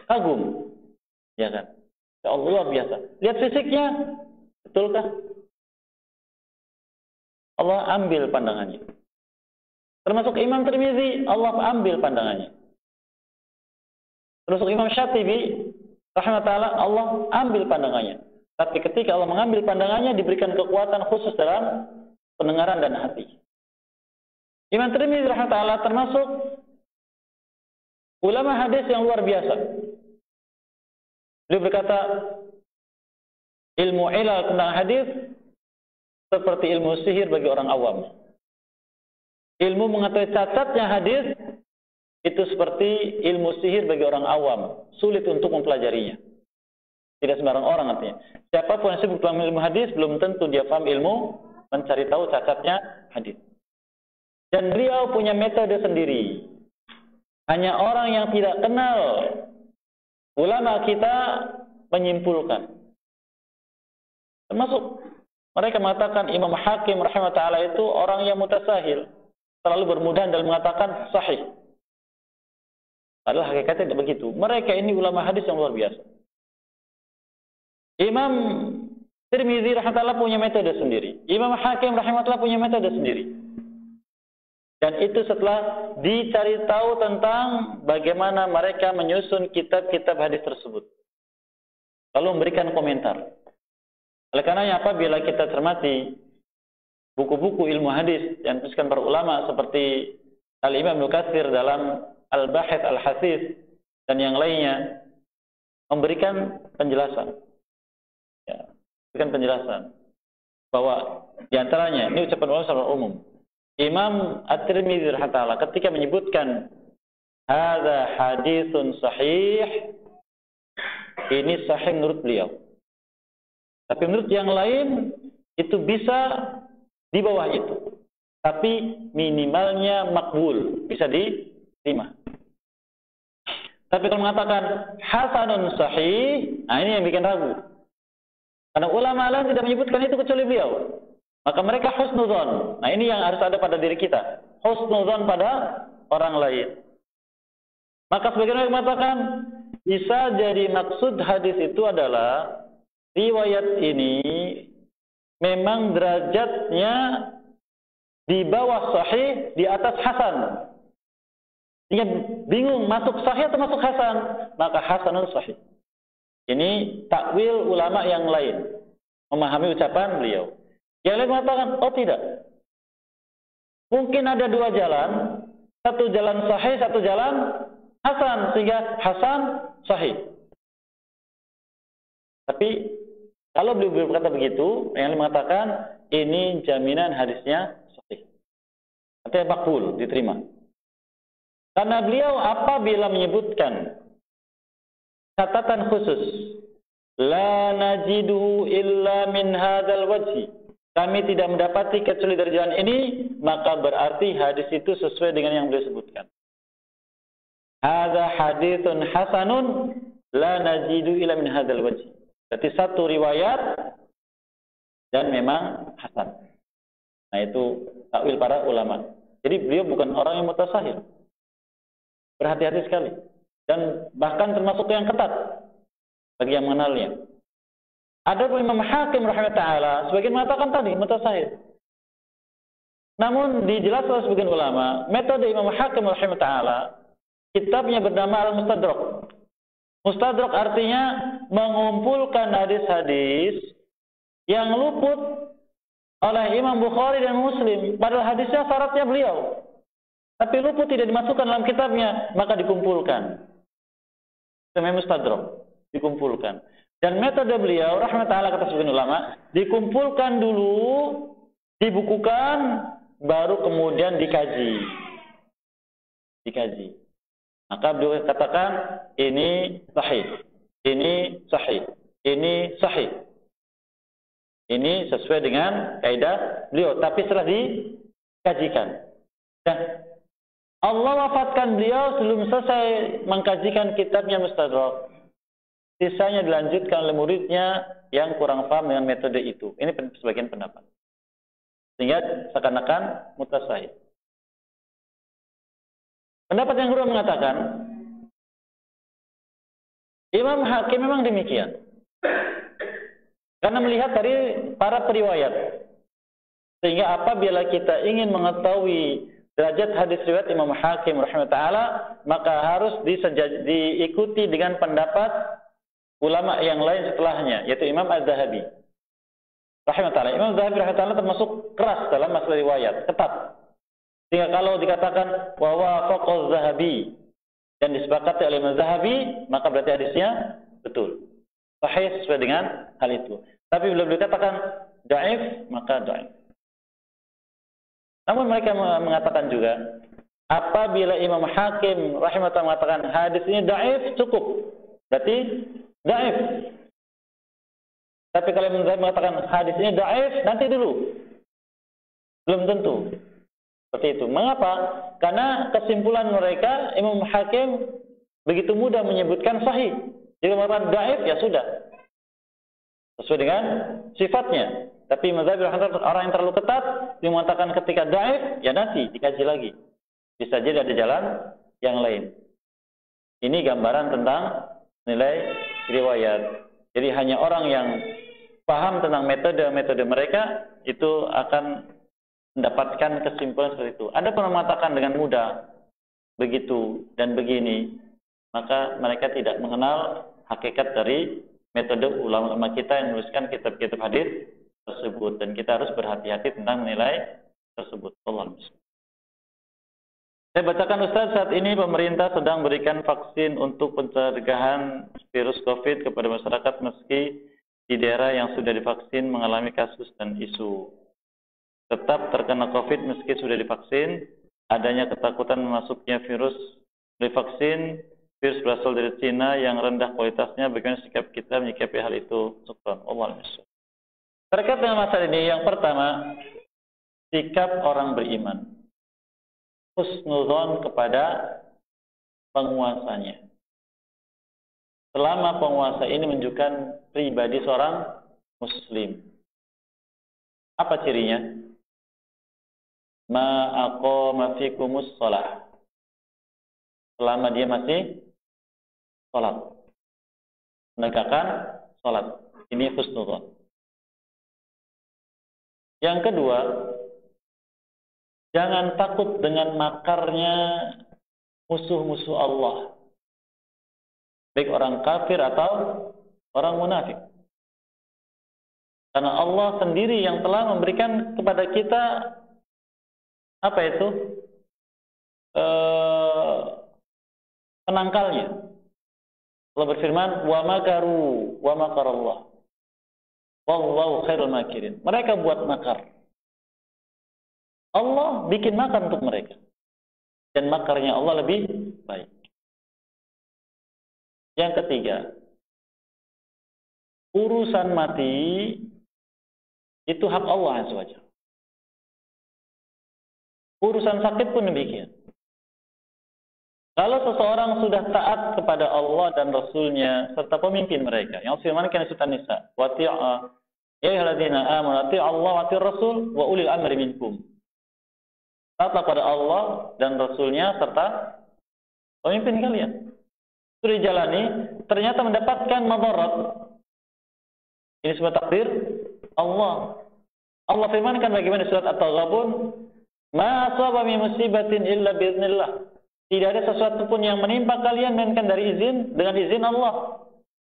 kagum, ya kan? Ya Allah, luar biasa. Lihat fisiknya, betulkah? Allah ambil pandangannya. Termasuk Imam Tirmizi, Allah ambil pandangannya. Termasuk Imam Syatibi, rahmatullah, Allah ambil pandangannya. Tapi ketika Allah mengambil pandangannya, diberikan kekuatan khusus dalam pendengaran dan hati. Imam Tirmizi, rahmatullah, termasuk ulama hadis yang luar biasa. Beliau berkata, ilmu ilal tentang hadis seperti ilmu sihir bagi orang awam. Ilmu mengetahui cacatnya hadis itu seperti ilmu sihir bagi orang awam, sulit untuk mempelajarinya. Tidak sembarang orang artinya. Siapapun yang sibuk dalam ilmu hadis belum tentu dia paham ilmu mencari tahu cacatnya hadis. Dan beliau punya metode sendiri. Hanya orang yang tidak kenal ulama kita menyimpulkan. Termasuk mereka mengatakan Imam Hakim rahimahullah itu orang yang mutasahil, terlalu bermudahan dalam mengatakan sahih. Padahal hakikatnya tidak begitu. Mereka ini ulama hadis yang luar biasa. Imam Tirmizi rahimahullah punya metode sendiri. Imam Hakim rahimahullah punya metode sendiri. Dan itu setelah dicari tahu tentang bagaimana mereka menyusun kitab-kitab hadis tersebut. Lalu memberikan komentar. Oleh karenanya apabila kita cermati buku-buku ilmu hadis yang dituliskan para ulama seperti Al-Imam Ibnu Katsir dalam Al-Bahith Al-Hasis dan yang lainnya memberikan penjelasan. Ya, memberikan penjelasan bahwa diantaranya ini ucapan ulama secara umum. Imam At-Tirmidzi rahimahullah ketika menyebutkan hadza haditsun sahih, ini sahih menurut beliau. Tapi menurut yang lain itu bisa di bawah itu. Tapi minimalnya makbul, bisa diterima. Tapi kalau mengatakan hasanun sahih, nah ini yang bikin ragu. Karena ulama lain tidak menyebutkan itu kecuali beliau. Maka mereka husnudzon. Nah ini yang harus ada pada diri kita. Husnudzon pada orang lain. Maka sebagian orang mengatakan bisa jadi maksud hadis itu adalah riwayat ini memang derajatnya di bawah sahih, di atas hasan. Dia bingung masuk sahih atau masuk hasan. Maka hasanun sahih. Ini takwil ulama yang lain. Memahami ucapan beliau. Yang lain mengatakan, oh tidak. Mungkin ada dua jalan. Satu jalan sahih, satu jalan hasan. Sehingga hasan sahih. Tapi kalau beliau berkata begitu, yang lain mengatakan, ini jaminan hadisnya sahih. Artinya makbul, diterima. Karena beliau apabila menyebutkan catatan khusus, la najidu illa min hadzal wajhi. Kami tidak mendapati kecuali dari jalan ini, maka berarti hadis itu sesuai dengan yang beliau sebutkan. Hadza haditsun hasanun la najidu illa min hadzal wajhi. Berarti satu riwayat dan memang hasan. Nah itu takwil para ulama. Jadi beliau bukan orang yang mutasahil. Berhati-hati sekali. Dan bahkan termasuk yang ketat bagi yang mengenalnya. Ada pun Imam Hakim rahimahullah sebagian mengatakan tadi mutasahil. Namun dijelaskan oleh sebagian ulama, metode Imam Hakim rahimahullah kitabnya bernama Al-Mustadrak. Mustadrak artinya mengumpulkan hadis-hadis yang luput oleh Imam Bukhari dan Muslim. Padahal hadisnya syaratnya beliau. Tapi luput tidak dimasukkan dalam kitabnya, maka dikumpulkan. Namanya Mustadrak, dikumpulkan. Dan metode beliau, rahmatullah kata sebagian ulama, dikumpulkan dulu, dibukukan, baru kemudian dikaji. Dikaji. Maka beliau katakan, ini sahih, ini sahih, ini sahih. Ini sesuai dengan kaidah beliau, tapi setelah dikajikan. Dan Allah wafatkan beliau sebelum selesai mengkajikan kitabnya Mustadrak. Sisanya dilanjutkan oleh muridnya yang kurang paham dengan metode itu. Ini sebagian pendapat. Sehingga seakan-akan mutasahil. Pendapat yang kedua mengatakan, Imam Hakim memang demikian. Karena melihat dari para periwayat. Sehingga apabila kita ingin mengetahui derajat hadis riwayat Imam Hakim rahimahullah, maka harus diikuti dengan pendapat ulama yang lain setelahnya, yaitu Imam Az-Zahabi rahimahullah. Imam Az-Zahabi rahimahullah termasuk keras dalam masalah riwayat, ketat. Sehingga kalau dikatakan wa wafaqaz Zahabi dan disepakati oleh Imam Az-Zahabi, maka berarti hadisnya betul, sahih sesuai dengan hal itu. Tapi bila dikatakan dhaif, maka dhaif. Namun mereka mengatakan juga, apabila Imam Hakim rahimahullah mengatakan hadis ini dhaif, cukup, berarti dhaif. Tapi kalau Imam Zahabi mengatakan hadis ini dhaif, nanti dulu, belum tentu. Seperti itu. Mengapa? Karena kesimpulan mereka, Imam Hakim begitu mudah menyebutkan sahih. Jika mengatakan dhaif, ya sudah, sesuai dengan sifatnya. Tapi Imam Zahabi orang yang terlalu ketat, dia mengatakan ketika dhaif, ya nanti dikaji lagi. Bisa jadi ada jalan yang lain. Ini gambaran tentang nilai riwayat. Jadi hanya orang yang paham tentang metode-metode mereka itu akan mendapatkan kesimpulan seperti itu. Ada pun mengatakan dengan mudah begitu dan begini, maka mereka tidak mengenal hakikat dari metode ulama kita yang menuliskan kitab-kitab hadis tersebut, dan kita harus berhati-hati tentang nilai tersebut. Allah. Saya bacakan Ustaz, saat ini pemerintah sedang berikan vaksin untuk pencegahan virus COVID kepada masyarakat meski di daerah yang sudah divaksin mengalami kasus dan isu tetap terkena COVID meski sudah divaksin. Adanya ketakutan masuknya virus divaksin. Virus berasal dari Cina yang rendah kualitasnya. Bagaimana sikap kita menyikapi hal itu? Syukran. Allah. Terkait dengan masalah ini, yang pertama, sikap orang beriman, husnudzon kepada penguasanya. Selama penguasa ini menunjukkan pribadi seorang muslim. Apa cirinya? Ma aqama fikumus shalah. Selama dia masih salat, menegakkan salat. Ini husnudzon. Yang kedua, jangan takut dengan makarnya musuh-musuh Allah, baik orang kafir atau orang munafik. Karena Allah sendiri yang telah memberikan kepada kita apa itu? Penangkalnya. Allah berfirman, "Wa makaru wa makarallah. Wallahu khairul makirin." Mereka buat makar. Allah bikin makar untuk mereka. Dan makarnya Allah lebih baik. Yang ketiga, urusan mati itu hak Allah Azza wa Jalla. Urusan sakit pun demikian. Kalau seseorang sudah taat kepada Allah dan Rasulnya serta pemimpin mereka, yang firmankan di surat An-Nisa, "Wati'a ya ayyuhalladzina amanu ati'u Allah wa ati'ur rasul wa ulil amri minkum." Taatlah pada Allah dan Rasulnya serta pemimpin kalian. Sudah dijalani, ternyata mendapatkan madarat. Ini semua takdir Allah. Allah firmankan bagaimana di surat At-Taghabun, "Ma asaba min musibatin illa biiznillah." Tidak ada sesuatu pun yang menimpa kalian melainkan dengan izin Allah.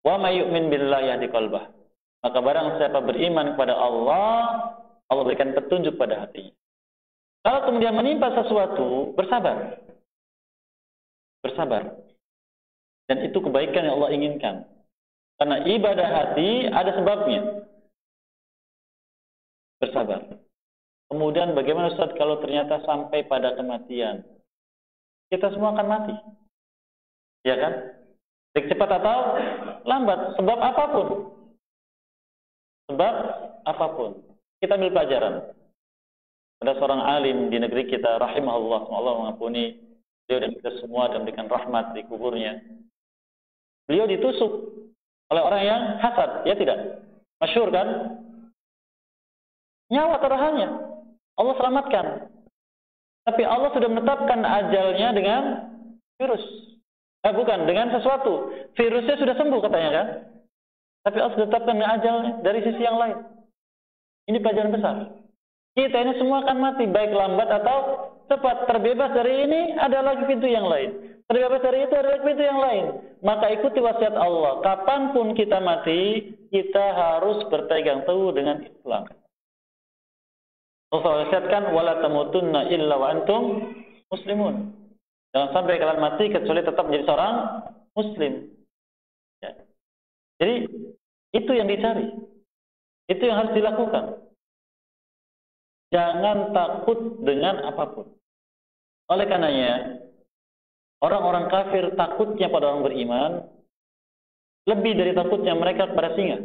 Wa may yu'min billahi yahdi qalbah. Maka barang siapa beriman kepada Allah, Allah berikan petunjuk pada hatinya. Kalau kemudian menimpa sesuatu, bersabar. Bersabar. Dan itu kebaikan yang Allah inginkan. Karena ibadah hati ada sebabnya. Bersabar. Kemudian bagaimana Ustaz kalau ternyata sampai pada kematian? Kita semua akan mati. Ya kan? Baik cepat atau lambat. Sebab apapun. Sebab apapun. Kita ambil pelajaran. Ada seorang alim di negeri kita, rahimahullah, Allah mengampuni beliau dan kita semua dan memberikan rahmat di kuburnya. Beliau ditusuk oleh orang yang hasad, ya tidak? Masyhur kan? Nyawa taruhannya. Allah selamatkan. Tapi Allah sudah menetapkan ajalnya dengan virus. Bukan, dengan sesuatu. Virusnya sudah sembuh katanya kan. Tapi Allah sudah tetapkan ajalnya dari sisi yang lain. Ini pelajaran besar. Kita ini semua akan mati, baik lambat atau cepat. Terbebas dari ini, ada lagi pintu yang lain. Terbebas dari itu, ada lagi pintu yang lain. Maka ikuti wasiat Allah. Kapanpun kita mati, kita harus berpegang teguh dengan Islam. Allah wasiatkan, wala tamutunna illa wa antum muslimun. Jangan sampai kalian mati kecuali tetap menjadi seorang muslim. Ya. Jadi itu yang dicari. Itu yang harus dilakukan. Jangan takut dengan apapun. Oleh karenanya, orang-orang kafir takutnya pada orang beriman lebih dari takutnya mereka kepada singa.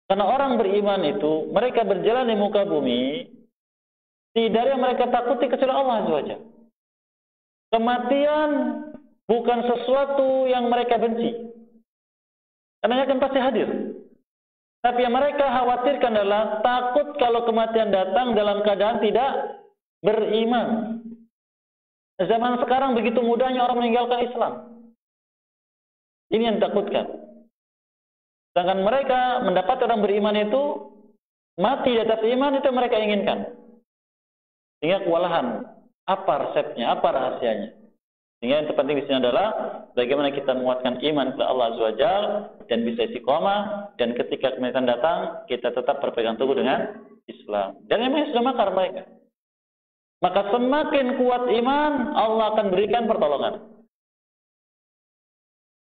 Karena orang beriman itu, mereka berjalan di muka bumi, tidak ada yang mereka takuti kecuali Allah Azza wa Jalla. Kematian bukan sesuatu yang mereka benci. Karena akan pasti hadir. Tapi yang mereka khawatirkan adalah takut kalau kematian datang dalam keadaan tidak beriman. Zaman sekarang begitu mudahnya orang meninggalkan Islam. Ini yang ditakutkan. Sedangkan mereka mendapat orang beriman itu mati di atas iman, itu yang mereka inginkan. Sehingga kewalahan. Apa resepnya? Apa rahasianya? Sehingga yang terpenting di sini adalah bagaimana kita menguatkan iman kepada Allah Azza wa Jalla dan bisa istiqomah, dan ketika kematian datang kita tetap berpegang teguh dengan Islam. Dan memang sudah makar mereka. Maka semakin kuat iman, Allah akan berikan pertolongan.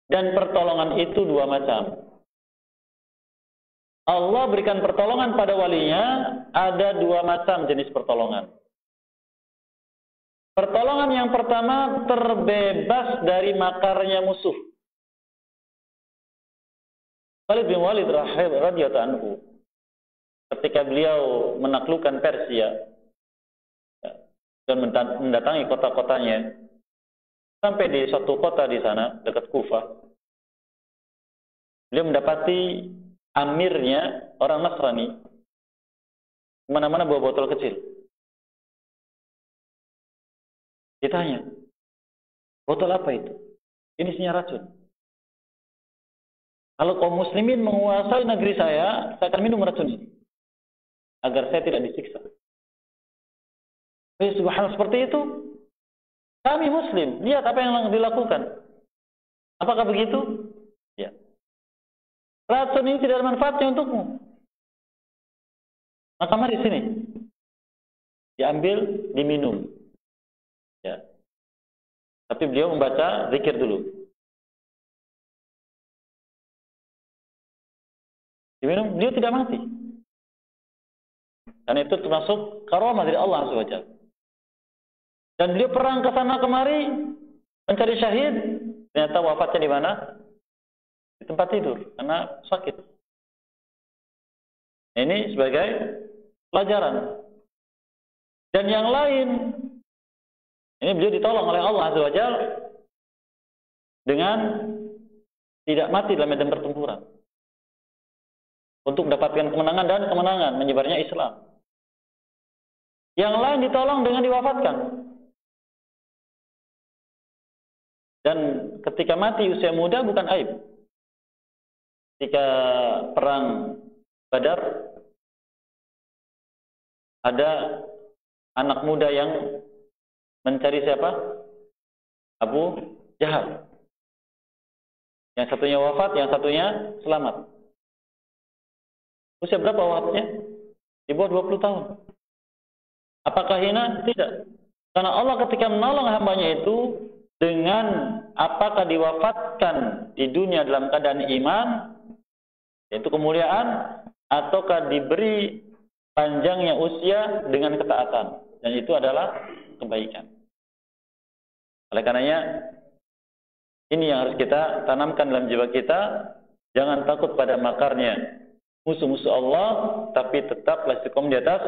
Dan pertolongan itu dua macam. Allah berikan pertolongan pada walinya, ada dua macam jenis pertolongan. Pertolongan yang pertama, terbebas dari makarnya musuh. Khalid bin Walid radhiyallahu anhu, ketika beliau menaklukkan Persia dan mendatangi kota-kotanya, sampai di suatu kota di sana dekat Kufah, beliau mendapati amirnya orang Nasrani kemana-mana bawa botol kecil. Ditanya, botol apa itu? Ini isinya racun. Kalau kaum muslimin menguasai negeri saya akan minum racun ini agar saya tidak disiksa. Subhanallah, seperti itu. Kami muslim, lihat apa yang dilakukan. Apakah begitu? Ya. Racun ini tidak ada manfaatnya untukmu. Maka mari sini. Diambil, diminum. Ya. Tapi beliau membaca zikir dulu. Diminum, beliau tidak mati. Dan itu termasuk karamah dari Allah Subhanahu wa Ta'ala. Dan beliau perang ke sana kemari mencari syahid, ternyata wafatnya di mana? Di tempat tidur karena sakit. Ini sebagai pelajaran. Dan yang lain, ini beliau ditolong oleh Allah Azza wa Jalla dengan tidak mati dalam medan pertempuran untuk mendapatkan kemenangan dan kemenangan menyebarnya Islam. Yang lain ditolong dengan diwafatkan. Dan ketika mati usia muda bukan aib. Ketika perang Badar ada anak muda yang mencari siapa? Abu Jahal. Yang satunya wafat, yang satunya selamat. Usia berapa wafatnya? Di bawah 20 tahun. Apakah hina? Tidak. Karena Allah ketika menolong hambanya itu dengan apakah diwafatkan di dunia dalam keadaan iman, yaitu kemuliaan, ataukah diberi panjangnya usia dengan ketaatan. Dan itu adalah kebaikan. Oleh karenanya, ini yang harus kita tanamkan dalam jiwa kita. Jangan takut pada makarnya musuh-musuh Allah, tapi tetaplah istiqomah di atas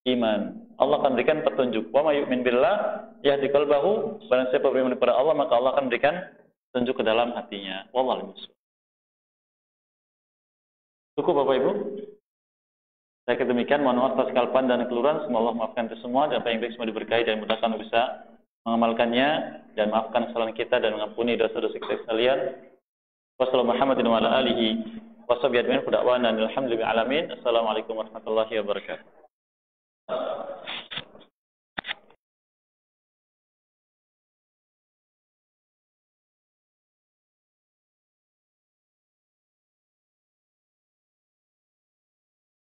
iman. Allah akan berikan petunjuk. Wa may yu'min billah yahdi qalbahu. Barang siapa beriman kepada Allah, maka Allah akan berikan petunjuk ke dalam hatinya. Wallahu a'lam. Cukup Bapak Ibu. Saya demikian, mohon maaf atas kesalahan dan kekeliruan. Semoga Allah maafkan kita semua dan apa yang baik semua diberkahi dan mudahkan bisa mengamalkannya dan maafkan kesalahan kita dan mengampuni dosa-dosa kita sekalian. Wassalamualaikum warahmatullahi wabarakatuh. Assalamualaikum warahmatullahi wabarakatuh.